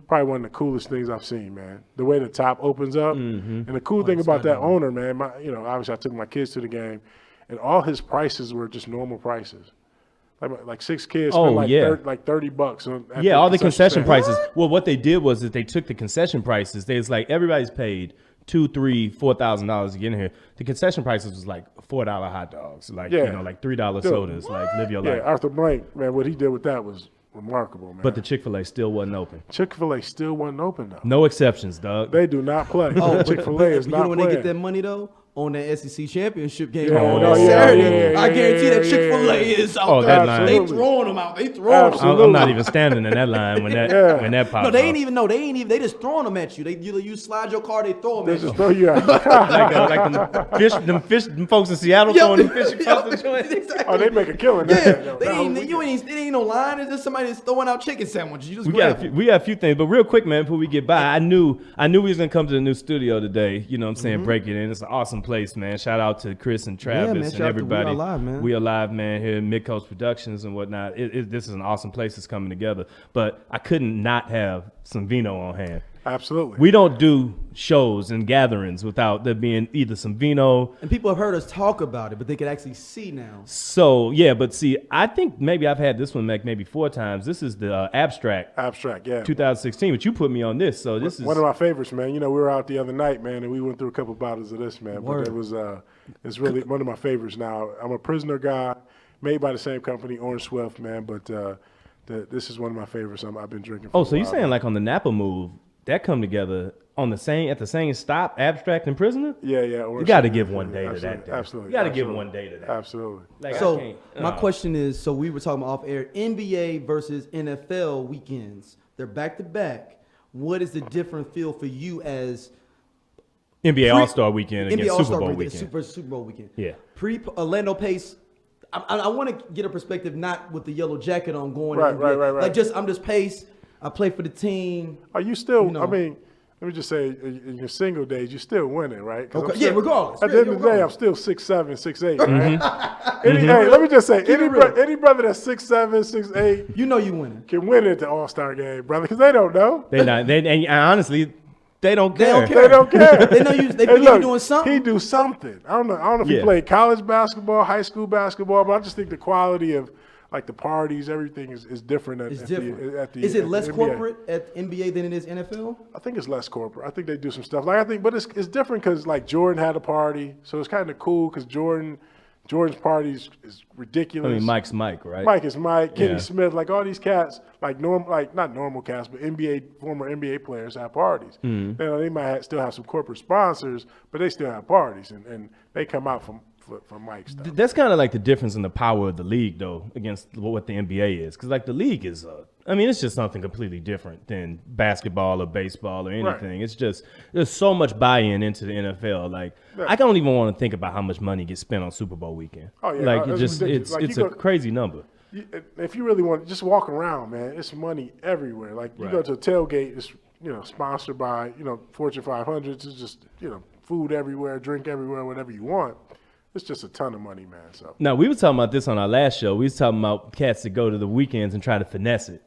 S3: Probably one of the coolest things I've seen, man. The way the top opens up, and the cool thing about that owner, man. Obviously I took my kids to the game, and all his prices were just normal prices. Like 6 kids spent like $30.
S1: All the concession prices. Well, what they did was that they took the concession prices. They was like everybody's paid $2,000, $3,000, $4,000 to get in here. The concession prices was like $4 hot dogs, like like $3 sodas, like live your life.
S3: Yeah, Arthur Blank, man, what he did with that was remarkable, man.
S1: But the Chick-fil-A still wasn't open.
S3: Chick-fil-A still wasn't open, though.
S1: No exceptions, Doug.
S3: They do not play. Chick-fil-A is not playing.
S2: When they get that money, though? On that SEC championship game
S3: Saturday,
S2: I guarantee that Chick-fil-A is out there.
S1: That
S2: they throwing them out. They throwing them.
S1: I'm not even standing in that line when that pops.
S2: No, they ain't even. They just throwing them at you. You slide your car, they throw them at you.
S3: They just throw you out.
S1: like them folks in Seattle throwing them fish across the joint.
S2: Exactly.
S3: Oh, they make a killing.
S2: It ain't no line. It's just somebody that's throwing out chicken sandwiches. You just
S1: we got a few things, but real quick, man, before we get by, I knew we was gonna come to the new studio today. You know what I'm saying? Break it in. It's an awesome place, man. Shout out to Chris and Travis and everybody. We Alive, man, here in Mid-Coast Productions and whatnot. This is an awesome place that's coming together. But I couldn't not have some vino on hand.
S3: Absolutely.
S1: We don't do shows and gatherings without there being either some vino.
S2: And people have heard us talk about it, but they could actually see now.
S1: So, yeah, but see, I think maybe I've had this one maybe 4 times. This is the Abstract.
S3: Abstract, yeah.
S1: 2016, but you put me on this, so this is
S3: one of my favorites, man. We were out the other night, man, and we went through a couple bottles of this, man. But it was it's really one of my favorites now. I'm a Prisoner guy, made by the same company, Orange Swift, man, but this is one of my favorites I've been drinking for a while.
S1: So you're saying like on the Napa move, that come together at the same stop, Abstract and Prisoner?
S3: Yeah.
S1: You got to give one day to that.
S3: Absolutely.
S1: You got to give one day to that.
S3: Absolutely.
S2: Like, so my question is, so we were talking off air, NBA versus NFL weekends. They're back to back. What is the different feel for you as
S1: NBA All-Star weekend against
S2: All-Star
S1: Super Bowl
S2: weekend?
S1: weekend.
S2: Super Bowl weekend.
S1: Yeah.
S2: Orlando Pace. I want to get a perspective, not with the yellow jacket on going.
S3: Right.
S2: Like I'm just Pace. I play for the team.
S3: Are you still? I mean, let me just say, in your single days, you're still winning, right?
S2: Okay. Regardless.
S3: At the end of the day, I'm still 6'7", 6'8", right? Hey, let me just say, any brother that's 6'7", 6'8",
S2: you winning,
S3: can win at the All-Star game, brother, because they don't know.
S1: And honestly, they don't care.
S3: They don't care.
S2: They know you. They think you're doing something.
S3: He do something. I don't know if he played college basketball, high school basketball, but I just think the quality of like the parties, everything is different.
S2: Is it less corporate at NBA than it is NFL?
S3: I think it's less corporate. I think they do some stuff. But it's different because like Jordan had a party, so it's kind of cool because Jordan's party is ridiculous.
S1: I mean, Mike's Mike, right?
S3: Mike is Mike. Kenny Smith, like all these cats, not normal cats, but former NBA players have parties. They might still have some corporate sponsors, but they still have parties, and they come out from for Mike's stuff.
S1: That's kind of like the difference in the power of the league, though, against what the NBA is. Because, like, the league is, it's just something completely different than basketball or baseball or anything.
S3: Right.
S1: It's just, there's so much buy-in into the NFL. Like, I don't even want to think about how much money gets spent on Super Bowl weekend.
S3: Oh, yeah.
S1: Like,
S3: It's ridiculous.
S1: it's a crazy number.
S3: If you really want to just walk around, man, it's money everywhere. Like, you go to a tailgate, it's, sponsored by, Fortune 500s. It's just, food everywhere, drink everywhere, whatever you want. It's just a ton of money, man. So
S1: Now, we were talking about this on our last show. We was talking about cats that go to the weekends and try to finesse it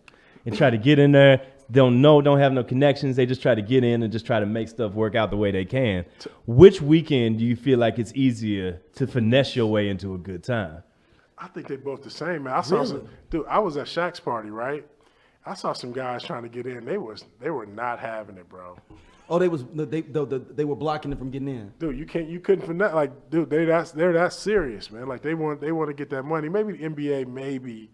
S1: and try to get in there. Don't have no connections. They just try to get in and just try to make stuff work out the way they can. Which weekend do you feel like it's easier to finesse your way into a good time?
S3: I think they both the same, man. I saw dude, I was at Shaq's party, right? I saw some guys trying to get in. They were not having it, bro.
S2: Oh, they were blocking them from getting in.
S3: Dude, you couldn't finesse. Like, dude, they're that serious, man. Like, they want to get that money. Maybe the NBA, maybe,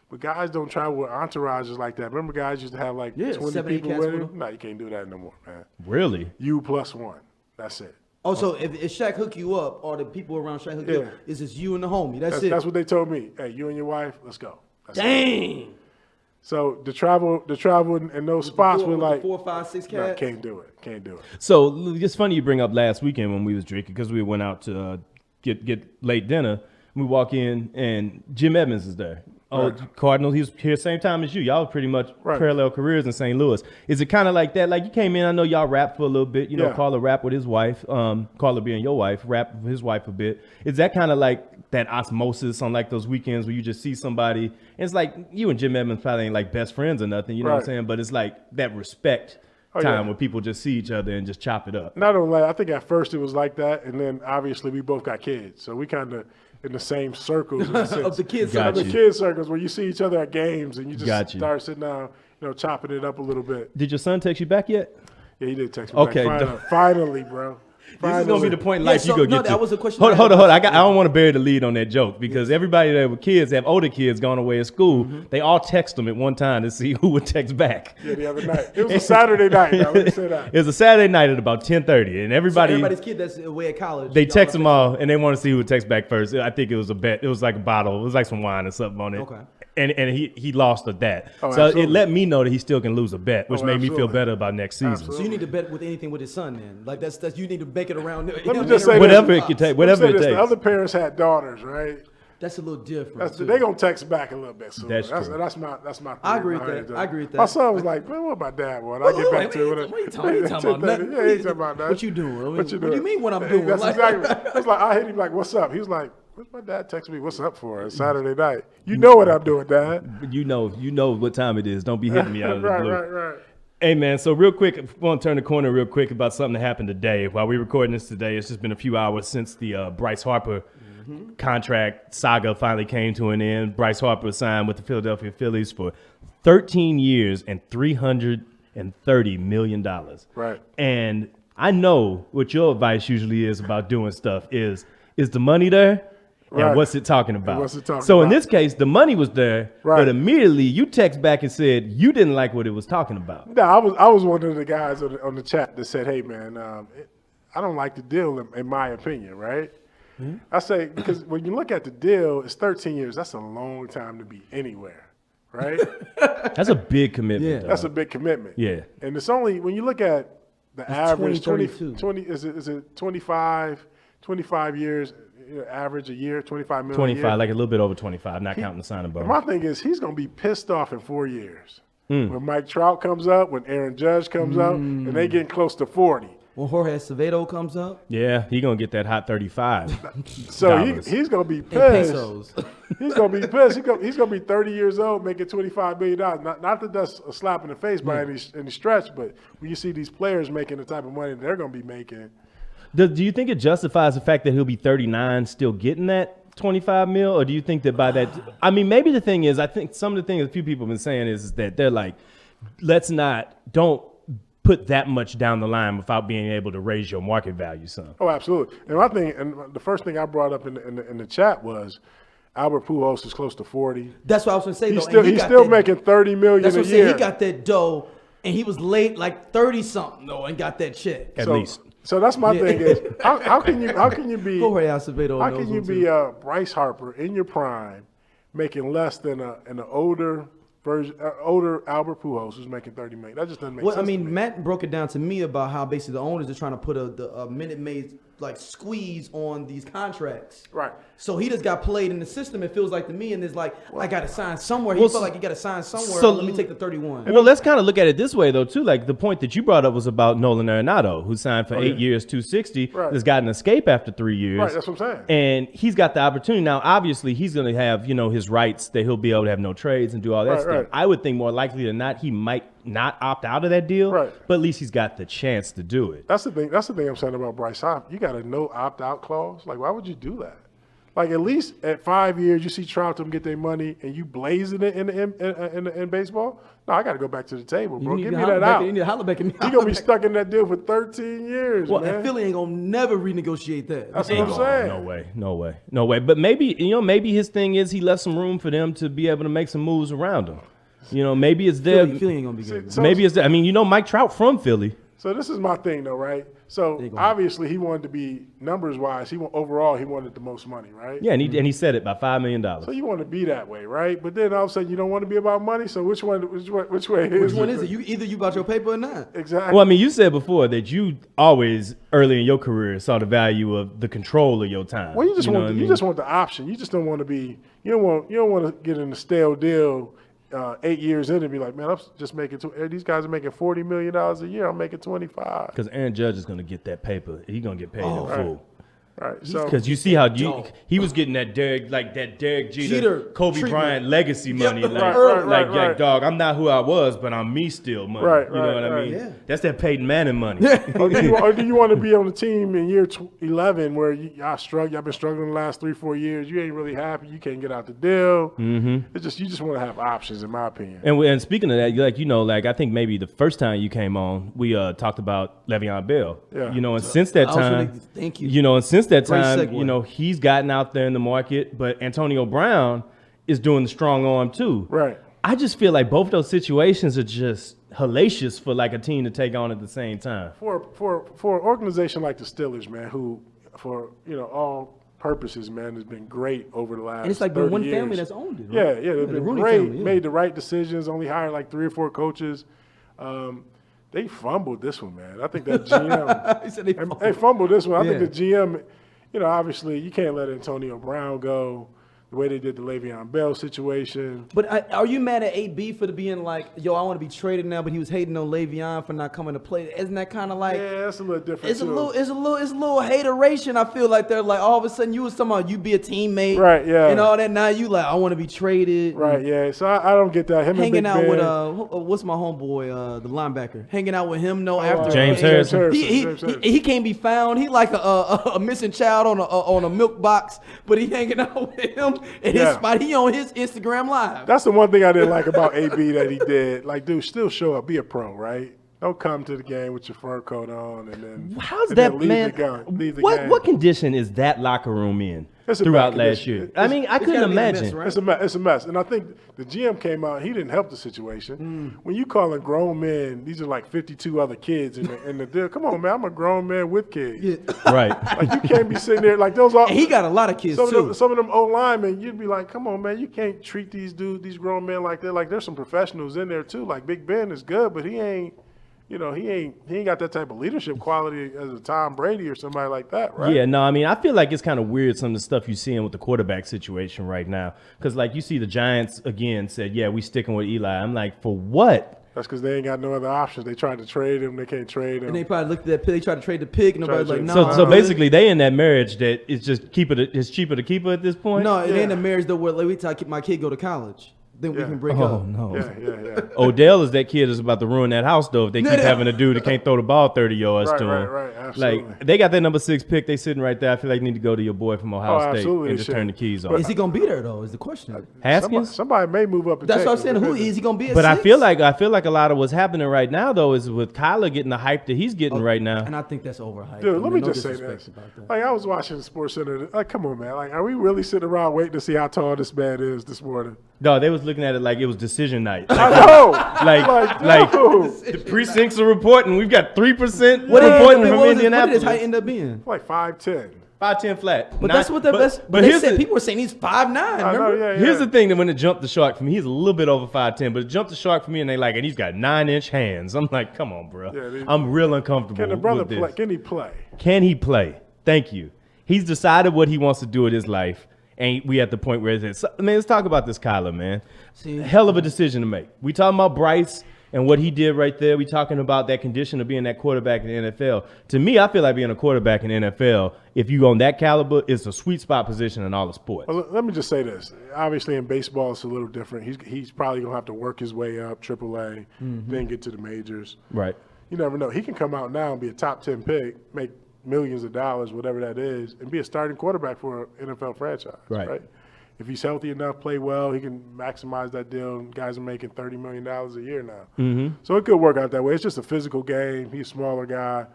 S3: but guys don't travel with entourages like that. Remember, guys used to have like 20 people with them. No, you can't do that no more, man.
S1: Really?
S3: You plus one. That's it.
S2: Oh, so if Shaq hook you up, or the people around Shaq hook you up, it's just you and the homie. That's it.
S3: That's what they told me. Hey, you and your wife, let's go. That's
S2: Dang.
S3: it. So the travel in those spots were like
S2: 4, 5, 6 cats.
S3: No, can't do it.
S1: So it's funny you bring up last weekend when we was drinking because we went out to get late dinner. We walk in and Jim Edmonds is there. Oh, right. Cardinals, he was here same time as you. Y'all pretty much parallel careers in St. Louis. Is it kind of like that? Like you came in, I know y'all rapped for a little bit. Carla rapped with his wife. Carla being your wife, rapped with his wife a bit. Is that kind of like that osmosis on like those weekends where you just see somebody? And it's like you and Jim Edmonds probably ain't like best friends or nothing, you know what I'm saying? But it's like that respect time where people just see each other and just chop it up.
S3: Not only, I think at first it was like that, and then obviously we both got kids, so we kind of in the same circles
S2: of the kids
S3: circles where you see each other at games and you just start sitting down, chopping it up a little bit.
S1: Did your son text you back yet?
S3: Yeah, he did text me back. Finally, bro.
S1: This is gonna be the point in life you go get to.
S2: That was a question.
S1: Hold on. I don't want to bury the lead on that joke because everybody that with kids have older kids gone away at school. Mm-hmm. They all text them at one time to see who would text back.
S3: Yeah, the other night. It was a Saturday night. Now, let me say that.
S1: It was a Saturday night at about 10:30, and everybody's
S2: kid that's away at college.
S1: They text them all, and they want to see who would text back first. I think it was a bet. It was like a bottle. It was like some wine or something on it.
S2: Okay.
S1: And he lost at that.
S3: Oh,
S1: so
S3: absolutely.
S1: It let me know that he still can lose a bet, which made me feel better about next season.
S2: Absolutely. So you need to bet with anything with his son then. Like that's you need to make it around.
S3: Let me just say
S1: whatever it can take. Whatever it takes.
S3: The other parents had daughters, right?
S2: That's a little different.
S3: They're gonna text back a little bit soon.
S1: That's true.
S3: That's my
S2: I agree with that. I agree with that.
S3: My son was like, "Man, what about dad? Boy, I get back to it."
S2: What are you talking about? Nothing.
S3: Yeah, he ain't talking about that.
S2: What you doing?
S3: What you doing?
S2: What do you mean what I'm doing?
S3: That's exactly. It's like I hit him like, "What's up?" He was like, "What's my dad text me? What's up for? It's Saturday night. You know what I'm doing, Dad.
S1: You know what time it is. Don't be hitting me out of the blue."
S3: Right.
S1: Hey, man, so real quick, I want to turn the corner real quick about something that happened today. While we're recording this today, it's just been a few hours since the Bryce Harper contract saga finally came to an end. Bryce Harper signed with the Philadelphia Phillies for 13 years and $330 million.
S3: Right.
S1: And I know what your advice usually is about doing stuff is the money there? And what's it talking about? In this case, the money was there, but immediately you text back and said you didn't like what it was talking about.
S3: No, I was one of the guys on the chat that said, "Hey, man, I don't like the deal in my opinion, right?" Mm-hmm. I say because when you look at the deal, it's 13 years. That's a long time to be anywhere, right?
S1: That's a big commitment.
S2: Yeah.
S3: That's a big commitment.
S1: Yeah,
S3: and it's only when you look at the average 20 is it 25 years. Average a year, 25 million.
S1: 25,
S3: a year.
S1: like a little bit over 25, not counting the signing bonus.
S3: My thing is, he's going to be pissed off in 4 years. When Mike Trout comes up, when Aaron Judge comes up, and they getting close to 40.
S2: When Jorge Acevedo comes up.
S1: Yeah, he's going to get that hot 35.
S3: So he's going to be pissed. He's going to be pissed. He's going to be 30 years old making $25 million. Not that that's a slap in the face by any stretch, but when you see these players making the type of money they're going to be making.
S1: Do you think it justifies the fact that he'll be 39 still getting that 25 mil? Or do you think that by that – I mean, maybe the thing is I think some of the things a few people have been saying is that they're like, don't put that much down the line without being able to raise your market value some.
S3: Oh, absolutely. And the first thing I brought up in the chat was Albert Pujols is close to 40.
S2: That's what I was going to say,
S3: He's still making $30 million a year.
S2: He got that dough, and he was late like 30-something, though, and got that check.
S1: At least.
S3: So that's my thing is how can you be
S2: Jorge Acevedo
S3: how
S2: knows
S3: can you
S2: one,
S3: be
S2: too.
S3: Bryce Harper in your prime making less than an older version, older Albert Pujols who's making $30 million? That just doesn't make
S2: Well,
S3: sense.
S2: I mean,
S3: to me.
S2: Matt broke it down to me about how basically the owners are trying to put a Minute Maid like squeeze on these contracts.
S3: Right.
S2: So he just got played in the system. It feels like to me, and it's like I got to sign somewhere. He
S1: Well,
S2: felt like he got to sign somewhere.
S1: so-
S2: Let me take the 31.
S1: Well, let's kind of look at it this way, though, too. Like the point that you brought up was about Nolan Arenado, who signed for 8 years, 260.
S3: Right.
S1: Has got an escape after 3 years.
S3: Right, that's what I'm saying.
S1: And he's got the opportunity now. Obviously, he's going to have his rights that he'll be able to have no trades and do all that
S3: Right,
S1: stuff.
S3: right.
S1: I would think more likely than not he might not opt out of that deal.
S3: Right.
S1: But at least he's got the chance to do it.
S3: That's the thing. That's the thing I'm saying about Bryce Harper. You got a no opt-out clause. Like, why would you do that? Like, at least at 5 years, you see Trout get their money, and you blazing it in baseball. No, I got to go back to the table, bro. Give me that out.
S2: You need to holler back at me.
S3: You're gonna be stuck in that deal for 13 years,
S2: Well,
S3: man.
S2: and Philly ain't gonna never renegotiate that.
S3: That's what I'm saying.
S1: No way. But maybe his thing is he left some room for them to be able to make some moves around him. Maybe it's there.
S2: Philly ain't gonna be good.
S3: So-
S1: Maybe it's there. I mean, Mike Trout from Philly.
S3: So this is my thing, though, right? So obviously he wanted to be numbers-wise. Overall he wanted the most money, right?
S1: Yeah, and he said it by $5 million.
S3: So you want to be that way, right? But then all of a sudden you don't want to be about money. So which way?
S2: Which one is it? Either you bought your paper or not.
S3: Exactly.
S1: Well, I mean, you said before that you always early in your career saw the value of the control of your time.
S3: Well, you just
S1: know
S3: want
S1: what I
S3: you
S1: mean?
S3: just want the option. You just don't want to be. You don't want to get in a stale deal 8 years in and be like, man, I'm just making. These guys are making $40 million a year. I'm making 25.
S1: Because Aaron Judge is going to get that paper. He's going to get paid in full.
S3: Right. So
S1: Because you see how he was getting that Derek Jeter Kobe
S2: treatment.
S1: Bryant legacy money.
S3: Right.
S1: Dog, I'm not who I was, but I'm me still money.
S3: Right,
S1: you know what I mean?
S2: Yeah.
S1: That's that Peyton Manning money.
S3: or do you want to be on the team in year 11 where y'all been struggling the last 3-4 years? You ain't really happy. You can't get out the deal. Mm-hmm. You just want to have options, in my opinion.
S1: And speaking of that, I think maybe the first time you came on, we talked about Le'Veon Bell.
S3: Yeah.
S1: And since that time,
S2: Thank you.
S1: And since that
S2: Great
S1: time,
S2: segue.
S1: he's gotten out there in the market, but Antonio Brown is doing the strong arm too.
S3: Right.
S1: I just feel like both those situations are just hellacious for like a team to take on at the same time.
S3: For an organization like the Steelers, man, who for all purposes, man, has been great over the last.
S2: And it's like
S3: 30
S2: been one
S3: years.
S2: family that's owned it.
S3: Yeah,
S2: Right?
S3: they've
S2: the
S3: been
S2: Rooney
S3: great.
S2: family, yeah.
S3: Made the right decisions. Only hired like 3 or 4 coaches. They fumbled this one, man. I think that GM.
S2: He said they
S3: They fumbled this one. I
S2: Yeah.
S3: think the GM. Obviously you can't let Antonio Brown go. The way they did the Le'Veon Bell situation.
S2: But are you mad at AB for being like, yo, I want to be traded now, but he was hating on Le'Veon for not coming to play? Isn't that kind of like?
S3: Yeah, that's a little different.
S2: It's a
S3: too.
S2: little hateration. I feel like they're like all of a sudden you was talking about you be a teammate,
S3: Right, yeah.
S2: and all that. Now you like I want to be traded,
S3: Right, yeah. So I don't get that. Him
S2: Hanging
S3: and Big
S2: out
S3: Ben,
S2: with what's my homeboy, the linebacker, hanging out with him. No, after
S1: James Harrison.
S3: James Harrison.
S2: He can't be found. He like a missing child on a milk box, but he hanging out with him in his
S3: Yeah.
S2: spot. He on his Instagram live.
S3: That's the one thing I didn't like about AB that he did. Like, dude, still show up. Be a pro, right? Don't come to the game with your fur coat on and then
S1: How's
S3: and
S1: that,
S3: then leave
S1: man?
S3: leave the
S1: What
S3: game.
S1: condition is that locker room in
S3: It's a
S1: throughout
S3: bad
S1: last
S3: condition.
S1: year?
S3: It's-
S1: I mean, I couldn't
S2: gotta be a mess,
S1: imagine.
S2: right?
S3: It's a mess. And I think the GM came out, he didn't help the situation. When you calling grown men, these are like 52 other kids in the deal. Come on, man, I'm a grown man with kids.
S2: Yeah.
S1: Right.
S3: Like, you can't be sitting there like those are.
S2: And he got a lot of kids too.
S3: Some of them old linemen, you'd be like, come on, man, you can't treat these grown men like that. Like, there's some professionals in there too. Like, Big Ben is good, but he ain't got that type of leadership quality as a Tom Brady or somebody like that, right?
S1: Yeah, no, I mean, I feel like it's kind of weird some of the stuff you're seeing with the quarterback situation right now. Because, like, you see the Giants, again, said, yeah, we sticking with Eli. I'm like, for what?
S3: That's because they ain't got no other options. They tried to trade him. They can't trade him.
S2: And they probably looked at that pig. They tried to trade the pig, and nobody's like, no.
S1: So basically, they in that marriage that it's just it's cheaper to keep her at this point?
S2: no, it
S3: Yeah.
S2: ain't a marriage though. Where like, we tell my kid go to college, then we
S3: Yeah.
S2: can break
S1: Oh,
S2: up.
S1: no.
S3: Yeah.
S1: Odell is that kid that's about to ruin that house, though, if they keep having a dude that can't throw the ball 30 yards to him.
S3: Right, absolutely.
S1: Like, they got that number 6 pick. They sitting right there. I feel like you need to go to your boy from Ohio State
S3: absolutely
S1: and
S3: they
S1: just
S3: should.
S1: turn the keys on.
S2: Is he gonna be there though? Is the question.
S1: Haskins?
S3: Somebody may move up. And
S2: That's
S3: take
S2: what I'm
S3: him.
S2: saying. Who is he gonna be? At
S1: But I
S2: 6?
S1: feel like a lot of what's happening right now, though, is with Kyler getting the hype that he's getting right now.
S2: and I think that's overhyped.
S3: Dude,
S2: I
S3: let
S2: mean,
S3: me
S2: no
S3: just say
S2: disrespect
S3: this.
S2: about that.
S3: Like, I was watching Sports Center. Like, come on, man. Like, are we really sitting around waiting to see how tall this man is this morning?
S1: No, they was looking at it like it was decision night.
S3: I know.
S1: Like
S3: dude.
S1: the precincts are reporting. We've got 3%
S2: What
S1: reporting from
S2: did his
S1: Indianapolis.
S2: height end up being?
S3: Like 5'10".
S1: 5'10" flat.
S2: But that's what the best. But they said people were saying he's 5'9".
S3: I
S2: Remember?
S3: know, yeah.
S1: Here's the thing that when it jumped the shark for me, he's a little bit over 5'10", but it jumped the shark for me, and they like, and he's got 9-inch hands. I'm like, come on, bro.
S3: Yeah,
S1: I'm real uncomfortable.
S3: Can the brother
S1: with this.
S3: play? Can he play?
S1: Can he play? Thank you. He's decided what he wants to do with his life, and we at the point where it's. Man, let's talk about this Kyler, man. Hell of a decision to make. We talking about Bryce and what he did right there. We talking about that condition of being that quarterback in the NFL. To me, I feel like being a quarterback in the NFL, if you on that caliber, it's a sweet spot position in all the sports.
S3: Well, let me just say this. Obviously, in baseball, it's a little different. He's probably going to have to work his way up, AAA, then get to the majors.
S1: Right.
S3: You never know. He can come out now and be a top 10 pick, make millions of dollars, whatever that is, and be a starting quarterback for an NFL franchise.
S1: Right.
S3: If he's healthy enough, play well, he can maximize that deal. Guys are making $30 million a year now. So it could work out that way. It's just a physical game. He's a smaller guy.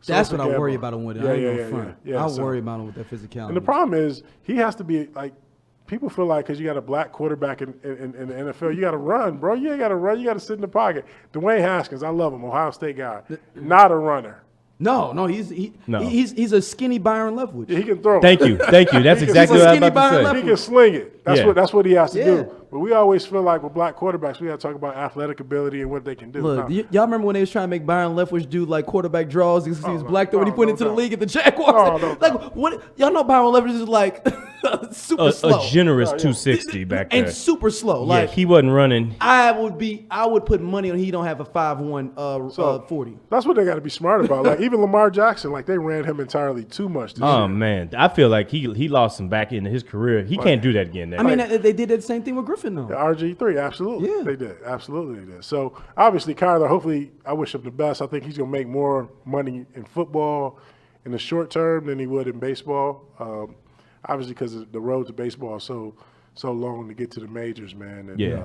S3: So
S2: That's what I worry about him with. I ain't no front.
S3: Yeah.
S2: I worry about him with that physicality.
S3: And the problem is he has to be like, people feel like because you got a black quarterback in the NFL, you got to run, bro. You ain't got to run. You got to sit in the pocket. Dwayne Haskins, I love him, Ohio State guy, not a runner.
S2: No, he's a skinny Byron Leftwich.
S3: He can throw.
S1: Thank you. That's exactly what I was about to say.
S3: He can sling it. That's what he has to
S2: Yeah.
S3: do. But we always feel like with black quarterbacks, we got to talk about athletic ability and what they can do.
S2: Look,
S3: No.
S2: y'all remember when they was trying to make Byron Leftwich do like quarterback draws because he was black? Though when he went into the
S3: no.
S2: league at the Jaguars, what y'all know? Byron Leftwich is like super slow,
S1: A generous 260 back there.
S2: and super slow.
S1: Yeah,
S2: Like
S1: he wasn't running.
S2: I would put money on he don't have a 5'1", 40.
S3: That's what they got to be smart about. Like even Lamar Jackson, like they ran him entirely too much this year.
S1: Oh man, I feel like he lost some back into his career. He can't do that again.
S2: I mean, they did that same thing with Griffin though.
S3: The RG3, absolutely.
S2: Yeah.
S3: They did. Absolutely they did. So, obviously, Kyler, hopefully, I wish him the best. I think he's going to make more money in football in the short term than he would in baseball. Obviously, because the road to baseball is so long to get to the majors, man. And,
S1: Yeah.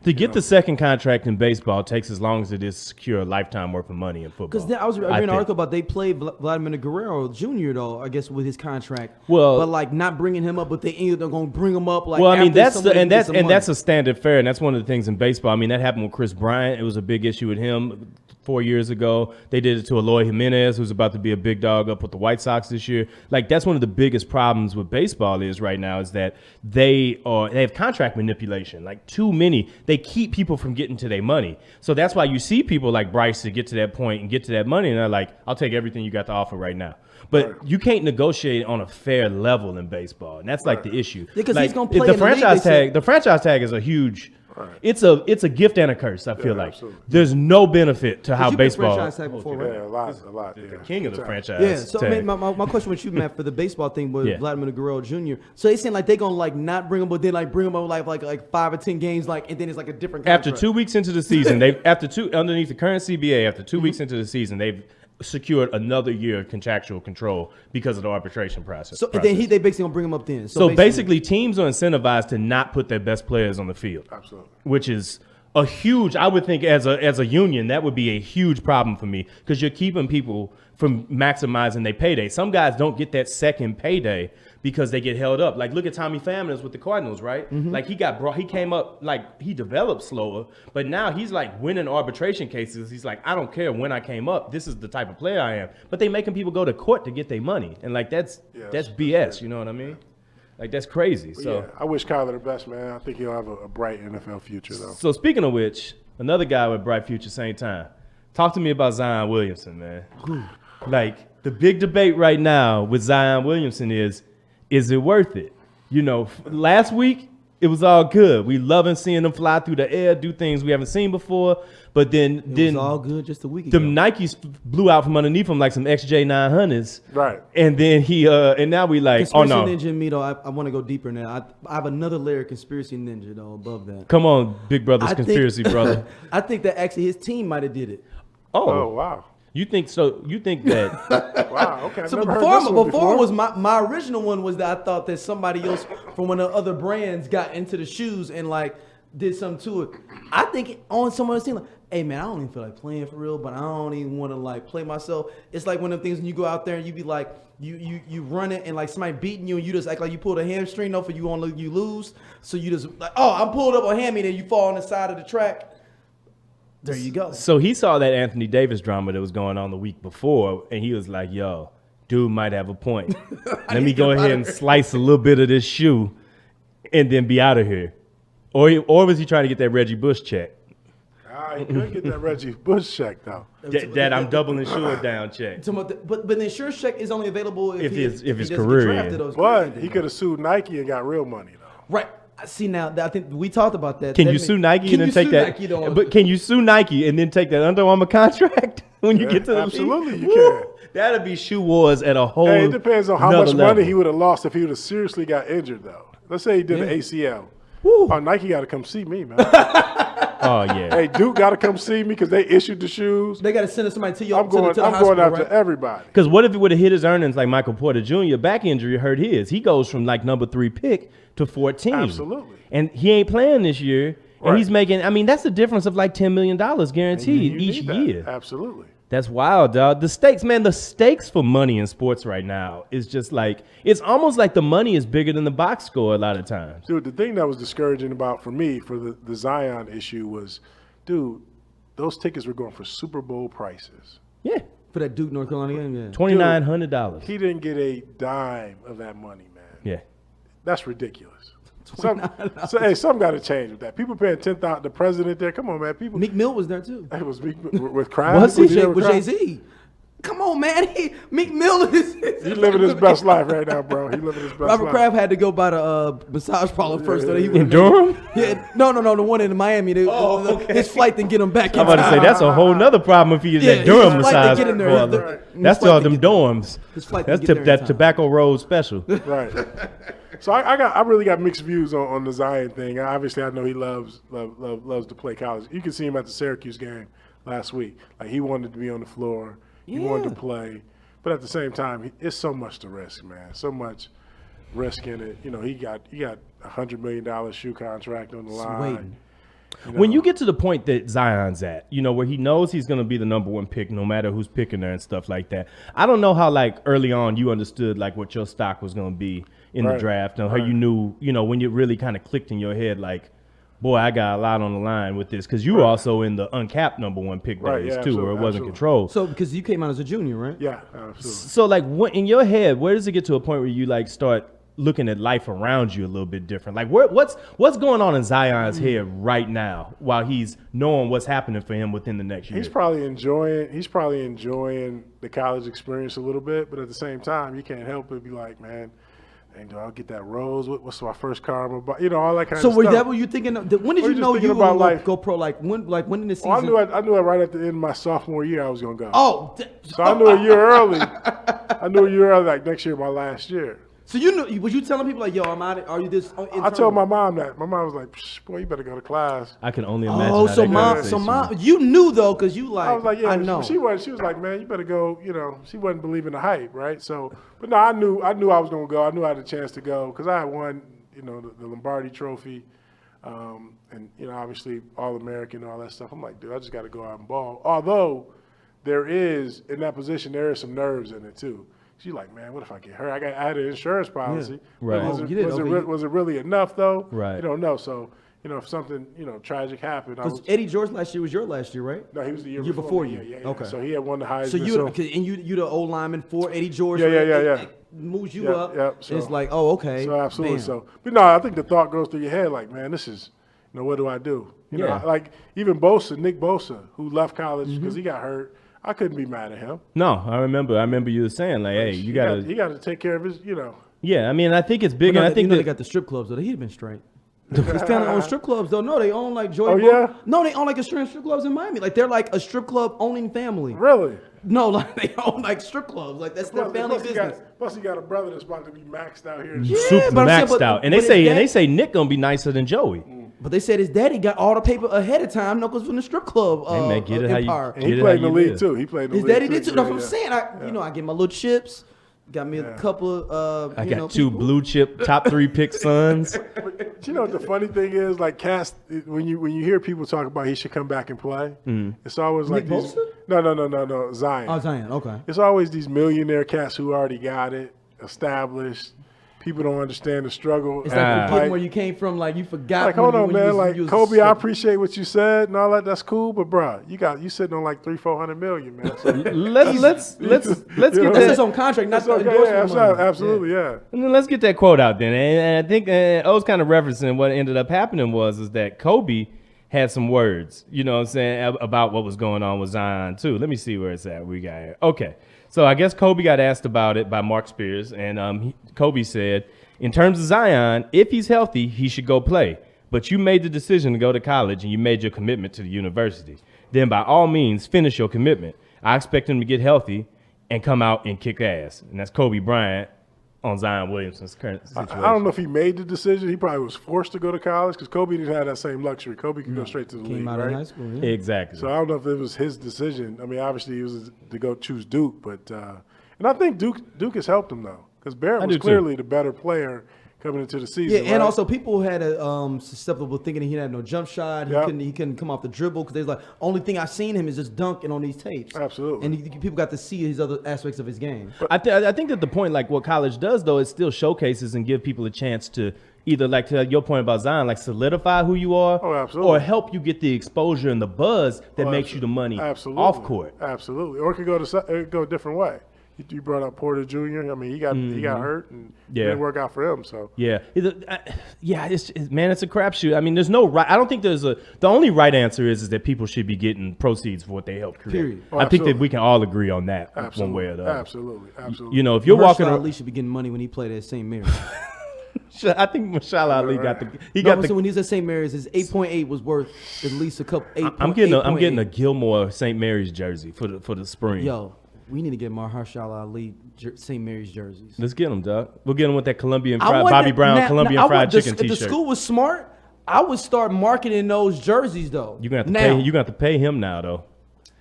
S1: To get the second contract in baseball takes as long as it is to secure a lifetime worth of money in football.
S2: Because I was reading an article about they played Vladimir Guerrero Jr. though, I guess with his contract.
S1: Well,
S2: but like not bringing him up, but they ended up going to bring him up. Like,
S1: well, I mean
S2: after somebody gets some money.
S1: that's a standard fare, and that's one of the things in baseball. I mean that happened with Chris Bryant. It was a big issue with him 4 years ago. They did it to Eloy Jimenez, who's about to be a big dog up with the White Sox this year. Like that's one of the biggest problems with baseball is right now is that they have contract manipulation. Like too many, they keep people from getting to their money. So that's why you see people like Bryce to get to that point and get to that money, and they're like, "I'll take everything you got to offer right now." But you can't negotiate on a fair level in baseball, and that's like the issue.
S2: Yeah, 'cause
S1: like,
S2: he's gonna play
S1: the
S2: in the league,
S1: franchise
S2: they
S1: tag.
S2: said.
S1: The franchise tag is a huge.
S3: Right.
S1: It's a gift and a curse. I feel like
S3: absolutely.
S1: there's no benefit to how
S2: You've been
S1: baseball.
S2: franchise tag before, right?
S3: Yeah, a lot. Yeah.
S1: King of the franchise.
S2: Yeah, so I
S1: tag.
S2: mean, my question with you, Matt, for the baseball thing was
S1: Yeah.
S2: Vladimir Guerrero Jr. So they saying like they gonna like not bring him, but then like bring him up like 5 or 10 games, like and then it's like a different contract.
S1: After 2 weeks into the season, underneath the current CBA, after 2 weeks into the season, they've secured another year of contractual control because of the arbitration process.
S2: So and then they basically gonna bring him up then.
S1: So basically, teams are incentivized to not put their best players on the field.
S3: Absolutely.
S1: Which is a huge, I would think as a union, that would be a huge problem for me because you're keeping people from maximizing their payday. Some guys don't get that second payday because they get held up. Like look at Tommy Pham with the Cardinals, right? Like he came up, like he developed slower, but now he's like winning arbitration cases. He's like, I don't care when I came up. This is the type of player I am. But they making people go to court to get their money. And like that's BS, you know what I mean? Like that's crazy. So
S3: yeah, I wish Kyler the best, man. I think he'll have a bright NFL future, though.
S1: So speaking of which, another guy with bright future, same time. Talk to me about Zion Williamson, man. Like the big debate right now with Zion Williamson is it worth it? You know, last week it was all good. We loving seeing him fly through the air, do things we haven't seen before. But then
S2: it was all good just a week ago.
S1: The Nikes blew out from underneath him like some XJ900s.
S3: Right.
S1: And then he and now we like,
S2: Conspiracy
S1: oh no.
S2: Ninja and me though, I want to go deeper in that. I have another layer of Conspiracy Ninja though above that.
S1: Come on, Big Brother's conspiracy, brother.
S2: I think that actually his team might have did it.
S3: Oh, wow.
S1: You think so? You think that?
S3: Wow, okay. I've
S2: So
S3: never heard this one
S2: before was my original one was that I thought that somebody else from one of the other brands got into the shoes and like did something to it. I think on someone's team, like, hey man, I don't even feel like playing for real, but I don't even want to like play myself. It's like one of the things when you go out there and you be like, you run it and like somebody beating you and you just act like you pulled a hamstring off and you lose. So you just like, oh, I'm pulled up a hammy, then you fall on the side of the track. There you go.
S1: So he saw that Anthony Davis drama that was going on the week before, and he was like, yo, dude might have a point. Let me go ahead and slice a little bit of this shoe and then be out of here. Or was he trying to get that Reggie Bush check?
S3: He couldn't get that Reggie Bush check, though.
S1: That I'm double insured down check.
S2: But the insurance check is only available if
S1: his career is.
S3: But he could have sued Nike and got real money, though.
S2: Right. See now, I think we talked about that.
S1: Can you sue Nike and then take that? But can you sue Nike and then take that Under Armour contract when you get to the
S3: absolutely
S1: league?
S3: You can.
S1: That'd be shoe wars at a whole.
S3: Hey, it depends on how much
S1: level.
S3: money he would have lost if he would have seriously got injured, though. Let's say he did an ACL. Oh, Nike got to come see me, man.
S1: Oh yeah.
S3: Hey, Duke got to come see me because they issued the shoes.
S2: They got to send somebody to you.
S3: I'm going after everybody.
S1: Because what if it would have hit his earnings like Michael Porter Jr.? Back injury hurt his. He goes from like number 3 pick to 14.
S3: Absolutely.
S1: And he ain't playing this year.
S3: Right.
S1: And he's making, I mean, that's the difference of like $10 million guaranteed each year.
S3: Absolutely.
S1: That's wild, dog. The stakes, man, the stakes for money in sports right now is just like, it's almost like the money is bigger than the box score a lot of times.
S3: Dude, the thing that was discouraging about for me for the Zion issue was, dude, those tickets were going for Super Bowl prices.
S1: Yeah.
S2: For that Duke North Carolina game, yeah.
S1: $2,900.
S3: He didn't get a dime of that money, man.
S1: Yeah.
S3: That's ridiculous. Something got to change with that. People paying $10,000. The president there, come on, man. People.
S2: Meek Mill was there too.
S3: It was Meek with Kraft.
S1: Was he?
S2: With Jay-Z. Come on, man. Meek Mill is.
S3: He's living his best life right now, bro. He living his best life.
S2: Robert Kraft had to go by the massage parlor first. So that he
S1: In Durham?
S2: Yeah. No, the one in Miami. His flight didn't get him back.
S1: I'm about to say that's a whole nother problem if he is at Durham massage parlor. That's all them dorms. That's that Tobacco Road special.
S3: Right. So I really got mixed views on the Zion thing. Obviously, I know he loves to play college. You can see him at the Syracuse game last week. Like he wanted to be on the floor. He wanted to play. But at the same time, it's so much to risk, man. So much risk in it. You know, he got $100 million shoe contract on the line. You know?
S1: When you get to the point that Zion's at, you know, where he knows he's going to be the number 1 pick no matter who's picking there and stuff like that. I don't know how, like, early on you understood, like, what your stock was going to be in the draft and how you knew, you know, when you really kind of clicked in your head, like, boy, I got a lot on the line with this. Because you were also in the uncapped number 1 pick days, too, where it wasn't controlled.
S2: So, because you came out as a junior, right?
S3: Yeah, absolutely.
S1: So, like, what in your head, where does it get to a point where you, like, start looking at life around you a little bit different? Like, what's going on in Zion's head right now while he's knowing what's happening for him within the next year?
S3: He's probably enjoying the college experience a little bit, but at the same time, you can't help but be like, man, do I get that rose? What's my first car? You know, all that kind of stuff.
S2: So, was that what you thinking? When did you know you were going to go pro? Like when in the season?
S3: I knew it right at the end of my sophomore year I was going to go.
S2: Oh.
S3: So I knew a year early. Like next year, my last year.
S2: So you knew? Was you telling people like, "Yo, I'm out. Are you this?"
S3: I told my mom that. My mom was like, "Boy, you better go to class."
S1: I can only imagine.
S2: Oh, so mom, you knew though, because you like.
S3: I was like, "Yeah,
S2: I know."
S3: She was like, "Man, you better go." You know, she wasn't believing the hype, right? So, but no, I knew I was going to go. I knew I had a chance to go because I had won, you know, the Lombardi Trophy, and you know, obviously All-American and all that stuff. I'm like, dude, I just got to go out and ball. Although there is in that position, there is some nerves in it too. She's like, man, what if I get hurt? I had an insurance policy.
S1: Yeah. Right.
S3: Was it really enough though?
S1: Right.
S3: You don't know. So, you know, if something, you know, tragic happened.
S2: Because Eddie George last year was your last year, right?
S3: No, he was the year
S2: before
S3: me.
S2: you.
S3: Yeah.
S2: Okay.
S3: So he had won the Heisman.
S2: So you the old lineman for Eddie George.
S3: Yeah.
S2: It moves you up.
S3: Yeah. So,
S2: it's like, oh, okay.
S3: So absolutely.
S2: Bam.
S3: So, but no, I think the thought goes through your head like, man, this is, you know, what do I do? You know, like even Nick Bosa, who left college because he got hurt. I couldn't be mad at him.
S1: No, I remember you saying like, hey, you got
S3: to take care of his, you know.
S1: Yeah, I mean, I think it's big, and I think
S2: they got the strip clubs though. He'd have been straight. His family owns strip clubs though. No, they own like Joy.
S3: Oh yeah.
S2: No, they own like a strip clubs in Miami. Like they're like a strip club owning family.
S3: Really?
S2: No, like they own like strip clubs. Like that's their family business.
S3: Plus, he got a brother that's about to be maxed out here.
S1: Super maxed out, and they say Nick gonna be nicer than Joey.
S2: But they said his daddy got all the paper ahead of time. No, because from the strip club.
S1: Hey man, get it how you.
S3: And he played in the league too. He played in the league.
S2: His daddy did too. That's what I'm saying. I give my little chips. Got me a couple of
S1: I got two blue chip top 3 pick sons.
S3: But you know what the funny thing is? Like Cass, when you hear people talk about he should come back and play, it's always like
S2: Nick
S3: these.
S2: Bosa?
S3: No, Zion.
S2: Oh, Zion. Okay.
S3: It's always these millionaire cats who already got it established. People don't understand the struggle.
S2: It's like forgetting where you came from. Like you forgot.
S3: Like, hold on, man. Like Kobe, I
S2: I
S3: appreciate what you said and all that. That's cool, but bro, you sitting on like 300-400 million, man. So
S1: let's get
S2: That's
S1: that.
S2: his own contract, not
S3: it's
S2: the
S3: okay,
S2: endorsement money.
S3: absolutely, yeah.
S1: And then let's get that quote out then. And I think I was kind of referencing what ended up happening is that Kobe had some words, you know what I'm saying, about what was going on with Zion too. Let me see where it's at. We got here. Okay. So I guess Kobe got asked about it by Mark Spears, and Kobe said, in terms of Zion, if he's healthy, he should go play. But you made the decision to go to college and you made your commitment to the university. Then by all means, finish your commitment. I expect him to get healthy and come out and kick ass. And that's Kobe Bryant on Zion Williamson's current situation.
S3: I don't know if he made the decision. He probably was forced to go to college because Kobe didn't have that same luxury. Kobe could go straight to the league,
S2: Came out
S3: right?
S2: of high school. Yeah.
S1: Exactly.
S3: So I don't know if it was his decision. I mean, obviously he was to go choose Duke, but and I think Duke has helped him though because Barrett was clearly the better player coming into the season.
S2: Yeah, and also people had a susceptible thinking he had no jump shot. He couldn't come off the dribble because they're like, only thing I've seen him is just dunking on these tapes.
S3: Absolutely.
S2: And people got to see his other aspects of his game.
S1: I think that the point, like what college does, though, is still showcases and give people a chance to either, like to your point about Zion, like solidify who you are, or help you get the exposure and the buzz that makes you the money off court.
S3: Absolutely. Or it could go a different way. You brought up Porter Jr. I mean, he got hurt and it didn't work out for him. So
S1: man, it's a crapshoot. I mean, there's no right. I don't think there's the only right answer is that people should be getting proceeds for what they helped create.
S2: Period.
S3: Oh,
S1: I think that we can all agree on that one way or the other.
S3: Absolutely.
S1: You know, if you're walking
S2: around, Ali should be getting money when he played at St. Mary's.
S1: I think Mashallah Ali got the.
S2: When he was at St. Mary's, his 8.8 was worth at least a couple.
S1: I'm getting a Gilmore St. Mary's jersey for the spring.
S2: Yo. We need to get Mahershala Ali St. Mary's jerseys.
S1: Let's get them, dog. We'll get them with that Colombian Bobby Brown Colombian fried chicken T-shirt.
S2: If the school was smart, I would start marketing those jerseys though.
S1: You're gonna have to pay. You got to pay him now though.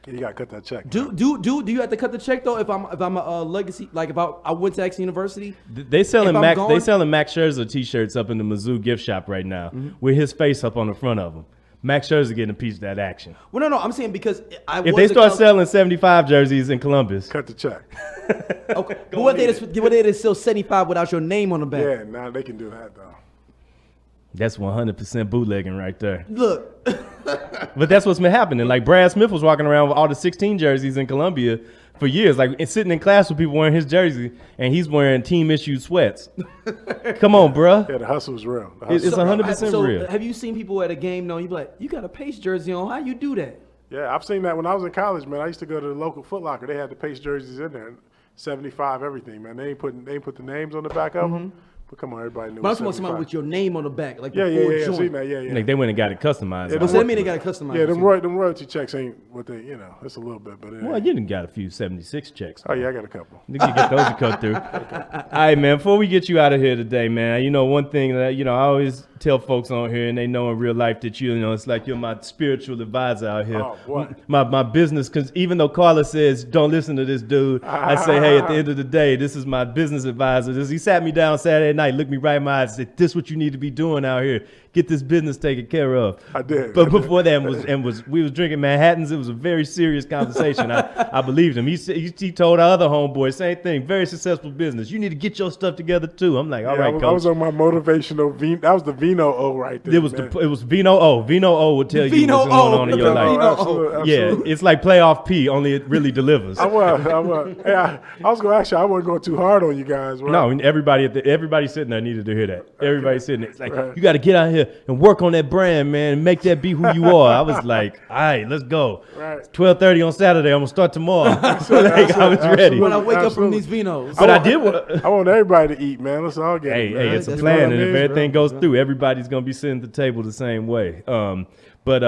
S3: You gotta cut that check.
S2: Do you have to cut the check though? If I'm a legacy, like if I went to X University,
S1: they selling Max Scherzer T-shirts up in the Mizzou gift shop right now with his face up on the front of them. Max Scherzer getting a piece of that action.
S2: Well, no, I'm saying because
S1: if they start selling 75 jerseys in Columbus,
S3: cut the check.
S2: Okay, but what they just sell 75 without your name on the back?
S3: Yeah, now they can do that though.
S1: That's 100% bootlegging right there.
S2: Look,
S1: but that's what's been happening. Like Brad Smith was walking around with all the 16 jerseys in Columbia for years, like sitting in class with people wearing his jersey, and he's wearing team-issued sweats. Come on, bruh.
S3: Yeah, the hustle is real.
S1: It's 100% real.
S2: Have you seen people at a game? No, you be like, you got a Pace jersey on. How you do that?
S3: Yeah, I've seen that when I was in college, man. I used to go to the local Foot Locker. They had the Pace jerseys in there, 75 everything, man. They ain't put the names on the back of them. But come on, everybody knew.
S2: But I'm talking about somebody with your name on the back, like
S3: yeah.
S2: Joint.
S1: Like they went and got it customized.
S2: Yeah, but that mean they got it customized.
S3: Yeah, them royalty checks ain't what they, it's a little bit, but
S1: well, you done got a few 76 checks.
S3: Oh yeah, I got a couple.
S1: You can get those to cut through. All right, man. Before we get you out of here today, man, one thing that I always tell folks on here, and they know in real life that it's like you're my spiritual advisor out here.
S3: Oh, what?
S1: My business, because even though Carla says don't listen to this dude, I say, hey, at the end of the day, this is my business advisor. He sat me down Saturday night, looked me right in my eyes, and said, this is what you need to be doing out here. Get this business taken care of.
S3: I did.
S1: But before that, we was drinking Manhattans. It was a very serious conversation. I believed him. He told our other homeboy, same thing, very successful business. You need to get your stuff together too. I'm like, all right, coach.
S3: I was on my motivational that was the Vino O right there.
S1: It was Vino O. Vino O would tell you what's going on in your life.
S3: Absolutely.
S1: Yeah, it's like playoff P, only it really delivers.
S3: I was. Hey, I was going to ask you, I wasn't going too hard on you guys. Right?
S1: No, everybody sitting there needed to hear that. Everybody sitting there. It's like, you got to get out here and work on that brand, man, and make that be who you are. I was like, all right, let's go.
S3: Right.
S1: It's 12:30 on Saturday. I'm going to start tomorrow. I was ready.
S2: When I wake up from these Vinos.
S1: But I
S3: want everybody to eat, man. Let's all get it.
S1: Hey, it's a plan, and if everything goes through, everybody's going to be sitting at the table the same way. But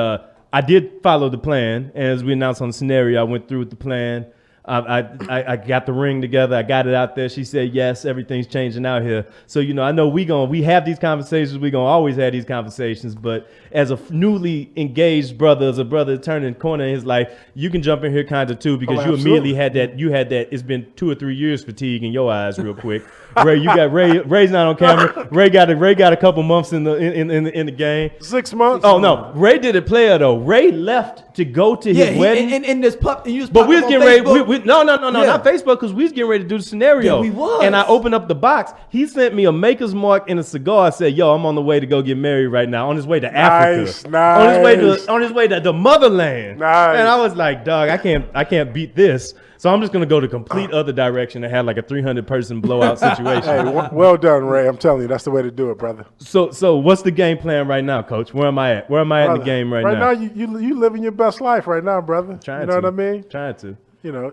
S1: I did follow the plan. And as we announced on the scenario, I went through with the plan. I got the ring together. I got it out there. She said yes. Everything's changing out here. So I know we have these conversations. We gonna always have these conversations. But as a newly engaged brother, as a brother turning corner in his life, you can jump in here kind of too because you immediately had that. You had that. It's been 2 or 3 years fatigue in your eyes, real quick. Ray, you got Ray. Ray's not on camera. Ray got a couple months in the game.
S3: 6 months.
S1: Oh no, Ray did it player though. Ray left to go to his wedding.
S2: And this pup. And you was
S1: but we was getting ready. No,
S2: Yeah.
S1: not Facebook, because we was getting ready to do the scenario.
S2: Yeah, we was.
S1: And I opened up the box. He sent me a Maker's Mark and a cigar. Said, "Yo, I'm on the way to go get married right now. On his way to Africa.
S3: Nice.
S1: On his way to the motherland."
S3: Nice.
S1: And I was like, "Dog, I can't beat this." So I'm just gonna go the complete other direction and have like a 300-person blowout situation.
S3: Hey, well done, Ray. I'm telling you, that's the way to do it, brother.
S1: So what's the game plan right now, Coach? Where am I at? Where am I at in the game right now?
S3: Right now, you living your best life right now, brother.
S1: Trying
S3: what
S1: to.
S3: I mean?
S1: Trying to.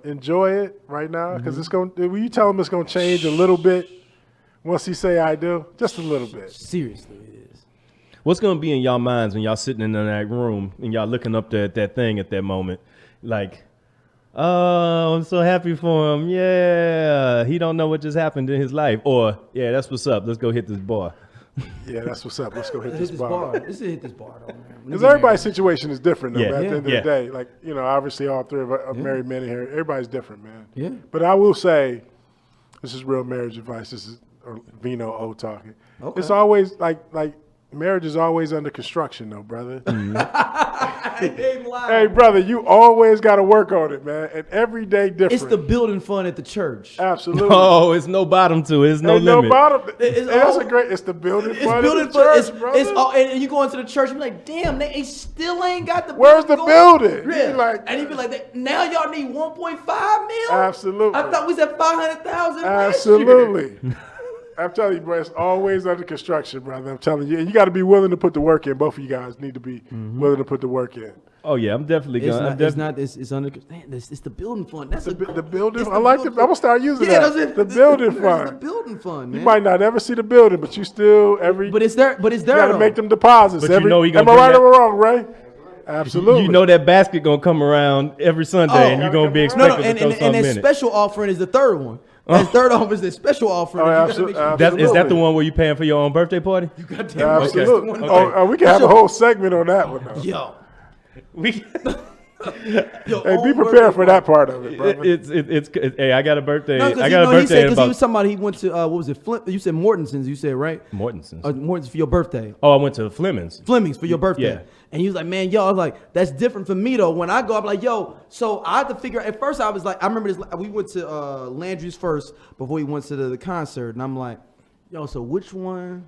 S3: Enjoy it right now because it's going. When you tell him it's going to change a little bit, once he say I do, just a little bit.
S2: Seriously, it is.
S1: What's gonna be in y'all minds when y'all sitting in that room and y'all looking up there at that thing at that moment, like, oh, I'm so happy for him. Yeah, he don't know what just happened in his life, or yeah, that's what's up. Let's go hit this bar.
S3: Yeah, that's what's up. Let's go hit this
S2: Hit
S3: bar.
S2: Let's hit this bar, though, man.
S3: Because everybody's situation is different, though.
S1: Yeah.
S3: Man. At the end
S1: Yeah.
S3: of the day, like obviously all three of us are married men in here. Everybody's different, man.
S2: Yeah.
S3: But I will say, this is real marriage advice. This is Vino O talking.
S2: Okay.
S3: It's always like marriage is always under construction, though, brother. Hey, brother, you always got to work on it, man. And every day different.
S2: It's the building fund at the church.
S3: Absolutely.
S1: Oh, it's no bottom to it. It's no
S3: Ain't
S1: limit.
S3: no bottom.
S2: It's
S3: That's
S2: all-
S3: a great. It's the building
S2: It's
S3: fund
S2: building
S3: of the church,
S2: fund.
S3: brother.
S2: It's all, and you go into the church and be like, damn, they still ain't got the.
S3: Where's the building?
S2: Yeah.
S3: You like-
S2: and he'd be like, now y'all need 1.5 mil.
S3: Absolutely.
S2: I thought we said 500,000.
S3: Absolutely. I'm telling you, bro, it's always under construction, brother. I'm telling you. And you got to be willing to put the work in. Both of you guys need to be willing to put the work in.
S1: Oh yeah, I'm definitely
S2: It's
S1: gonna.
S2: not. It's under. Man, it's the building fund. That's
S3: The building.
S2: it's
S3: I like it. I'm gonna start using
S2: Yeah,
S3: that.
S2: that's it.
S3: The building
S2: It's the
S3: fund.
S2: building fund, man.
S3: You might not ever see the building, but you still
S2: But it's there. But it's
S3: You
S2: there.
S3: got to
S2: though.
S3: make them deposits.
S1: But you know he gonna
S3: am I
S1: bring
S3: right
S1: that-
S3: or wrong, Ray? Absolutely.
S1: You know that basket gonna come around every Sunday, and you're gonna be
S3: No,
S2: No,
S1: expected
S2: and
S1: to throw
S2: that
S1: something in it.
S2: special offering is the third one. That third offering is the special offering.
S3: Oh,
S2: You gotta
S3: absolutely.
S2: make sure-
S1: Is that the
S3: Absolutely.
S1: one where you paying for your own birthday party?
S2: Goddamn right.
S3: Absolutely.
S1: Okay.
S3: Oh, we can have a whole segment on that one, though.
S2: Yo,
S1: We.
S2: yo,
S3: Hey, be
S2: own
S3: prepared
S2: birthday
S3: for that part of it, brother.
S1: Hey, I got a birthday.
S2: No, because
S1: I got a
S2: he
S1: birthday
S2: said
S1: in
S2: because he
S1: about
S2: was somebody he went to what was it? You said Mortenson's. You said right?
S1: Mortenson's.
S2: Mortenson's for your birthday.
S1: Oh, I went to the Flemings.
S2: Fleming's for your birthday.
S1: Yeah.
S2: And he was like, man, yo, I was like, that's different for me though. When I go, I'm like, yo, so I had to figure. At first, I was like, I remember this. We went to Landry's first before we went to the concert, and I'm like, yo, so which one?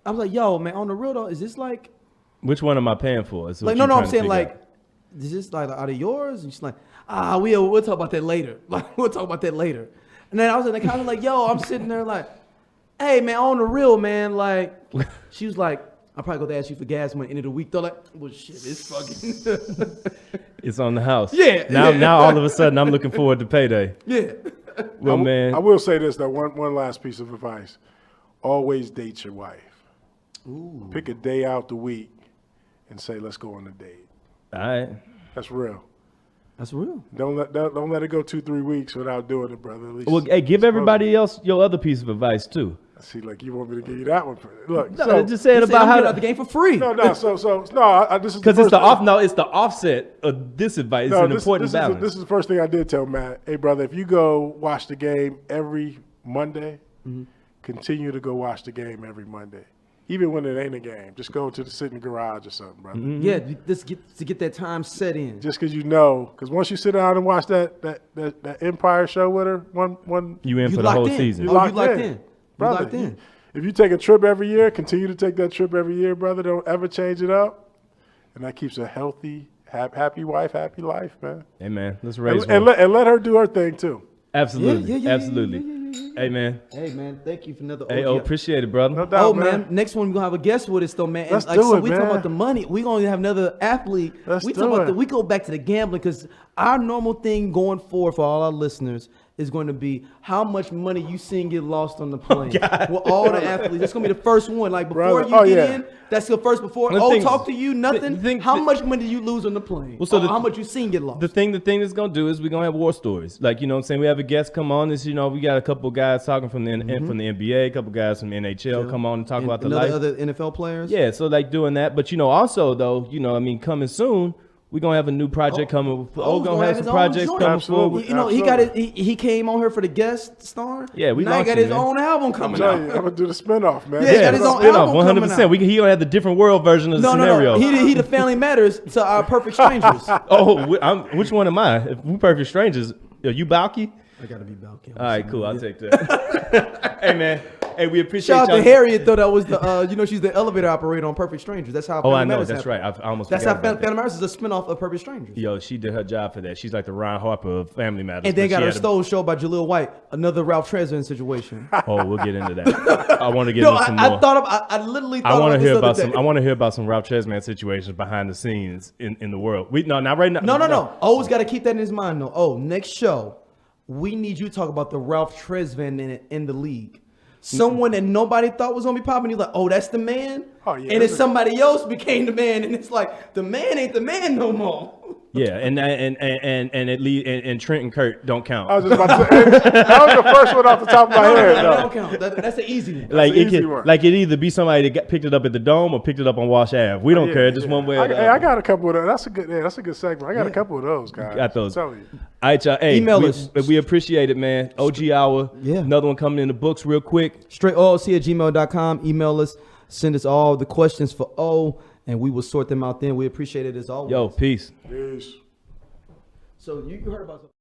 S2: I was like, yo, man, on the real though, is this like
S1: Which one am I paying for? Is what
S2: Like,
S1: you're
S2: no, I'm
S1: trying to
S2: saying
S1: figure
S2: like,
S1: out.
S2: is this like out of yours? And she's like, we'll talk about that later. Like, we'll talk about that later. And then I was in the counter like, yo, I'm sitting there like, hey man, on the real, man. Like, she was like, I'm probably gonna ask you for gas money end of the week. Though, like, well, shit, it's fucking.
S1: It's on the house.
S2: Yeah,
S1: Now,
S2: yeah.
S1: now all of a sudden, I'm looking forward to payday.
S2: Yeah.
S1: Well, man.
S3: I will say this though. One last piece of advice: always date your wife.
S2: Ooh.
S3: Pick a day out the week and say, "Let's go on a date."
S1: All right.
S3: That's real.
S2: That's real.
S3: Don't let it go 2-3 weeks without doing it, brother. At least
S1: Well, hey, give everybody else your other piece of advice too.
S3: See, like you want me to give you that one. Look,
S1: No,
S3: so
S1: just say it
S2: He said,
S1: about
S2: I'm getting out
S1: how.
S2: the game for free.
S3: no. This is the
S1: Because it's
S3: first
S1: the
S3: thing-
S1: off. No, it's the offset of this advice. It's
S3: No,
S1: an important balance.
S3: This is the first thing I did tell Matt. Hey, brother, if you go watch the game every Monday, continue to go watch the game every Monday. Even when it ain't a game, just go to sit in the garage or something, brother.
S2: Yeah, just get that time set in.
S3: Just because you know, because once you sit down and watch that Empire show with her, one
S1: You in
S2: You
S1: for the
S2: locked
S1: whole
S2: in.
S1: season.
S2: Oh, you locked in.
S3: brother.
S2: You locked in.
S3: If you take a trip every year, continue to take that trip every year, brother. Don't ever change it up, and that keeps a healthy, happy wife, happy life, man.
S1: Hey man, let's raise
S3: And
S1: one.
S3: let her do her thing too.
S1: Absolutely,
S2: Yeah.
S1: absolutely. Hey man,
S2: Hey man, thank you for another.
S1: hey,
S2: OG.
S1: appreciate it, brother.
S3: No doubt,
S2: Oh man, next one we're gonna have a guest with us though, man. And
S3: Let's
S2: like,
S3: do
S2: so
S3: it,
S2: we talking
S3: man.
S2: about the money. We gonna have another athlete.
S3: Let's
S2: we
S3: do
S2: talking about
S3: it.
S2: we go back to the gambling because our normal thing going forward for all our listeners is going to be how much money you seen get lost on the plane.
S1: God.
S2: With all the athletes. That's going to be the first one. Like before
S3: Brother,
S2: you get
S3: yeah.
S2: in, that's the first before.
S1: The
S2: Oh,
S1: thing-
S2: talk to you, nothing.
S1: the-
S2: How much money do you lose on the plane?
S1: Well, so
S2: Or
S1: the-
S2: how much you seen get lost?
S1: The thing that's gonna do is we're gonna have war stories. Like, you know what I'm saying? We have a guest come on. This, you know, we got a couple guys talking from the from the NBA, a couple guys from the NHL come on and talk about the
S2: and
S1: life.
S2: other NFL players.
S1: Yeah, so like doing that. But you know, also though, you know, I mean, coming soon, we're gonna have a new project coming. Gonna have
S2: his
S1: some
S2: own
S1: projects
S2: joint.
S1: coming
S3: Absolutely.
S1: forward.
S2: You know, he got it. He came on here for the guest star.
S1: Yeah, we
S2: now he got
S1: launching,
S2: his
S1: man.
S2: own album
S3: I'm
S2: coming
S3: telling
S2: out.
S3: you, I'm gonna do the spinoff, man.
S2: Yeah, he got his own
S1: Spin-off,
S2: album coming
S1: 100%.
S2: out.
S1: He gonna have the different world version of the scenario.
S2: No. He the Family Matters to our Perfect Strangers.
S1: Which one am I? If we perfect strangers, are you Balky?
S2: I gotta be Balky.
S1: All right, cool. I'll take that. Hey man, hey, we appreciate
S2: Shout out
S1: y'all.
S2: to Harriet though. That was the you know, she's the elevator operator on Perfect Strangers. That's how.
S1: Oh,
S2: Family
S1: I know.
S2: Matters
S1: That's
S2: happened.
S1: right. I almost
S2: That's how
S1: forgot about
S2: Family
S1: that.
S2: Matters is a spinoff of Perfect Strangers.
S1: Yo, she did her job for that. She's like the Ron Harper of Family Matters.
S2: And then
S1: but
S2: got
S1: she
S2: her
S1: had a-
S2: stole show by Jaleel White, another Ralph Tresvant situation.
S1: Oh, we'll get into that. I want to get
S2: No,
S1: into some
S2: I
S1: more.
S2: thought of, I literally thought
S1: I want to
S2: about
S1: hear
S2: this
S1: about
S2: other
S1: some.
S2: day.
S1: I want to hear about some Ralph Tresvant situations behind the scenes in the world. We not right now.
S2: No. Always got to keep that in his mind though. Oh, next show, we need you to talk about the Ralph Tresvant in the league. Someone that nobody thought was gonna be popping. You're like, oh, that's the man.
S3: Oh, yeah,
S2: And then
S3: that's a-
S2: somebody else became the man, and it's like the man ain't the man no more.
S1: Yeah, and Trent and Kurt don't count.
S3: I was just about to say, that was the first one off the top of my head.
S2: That
S3: though.
S2: don't count. That's an easy one.
S1: like
S3: an
S1: it
S3: easy
S1: could,
S3: one.
S1: like it either be somebody that picked it up at the Dome or picked it up on Wash Ave. We don't
S3: Yeah,
S1: care, just
S3: yeah.
S1: one way or the
S3: Hey,
S1: other.
S3: I got a couple of those. That's a good segment. I got a couple of those, guys.
S1: Got those.
S3: I'm telling you.
S1: All right, y'all. Hey,
S2: Email us.
S1: we appreciate it, man. OG Hour.
S2: Yeah.
S1: Another one coming in the books real quick.
S2: StraightOLC@gmail.com. Email us. Send us all the questions for O, and we will sort them out then. We appreciate it as always.
S1: Yo, peace.
S3: Peace.
S2: So you heard about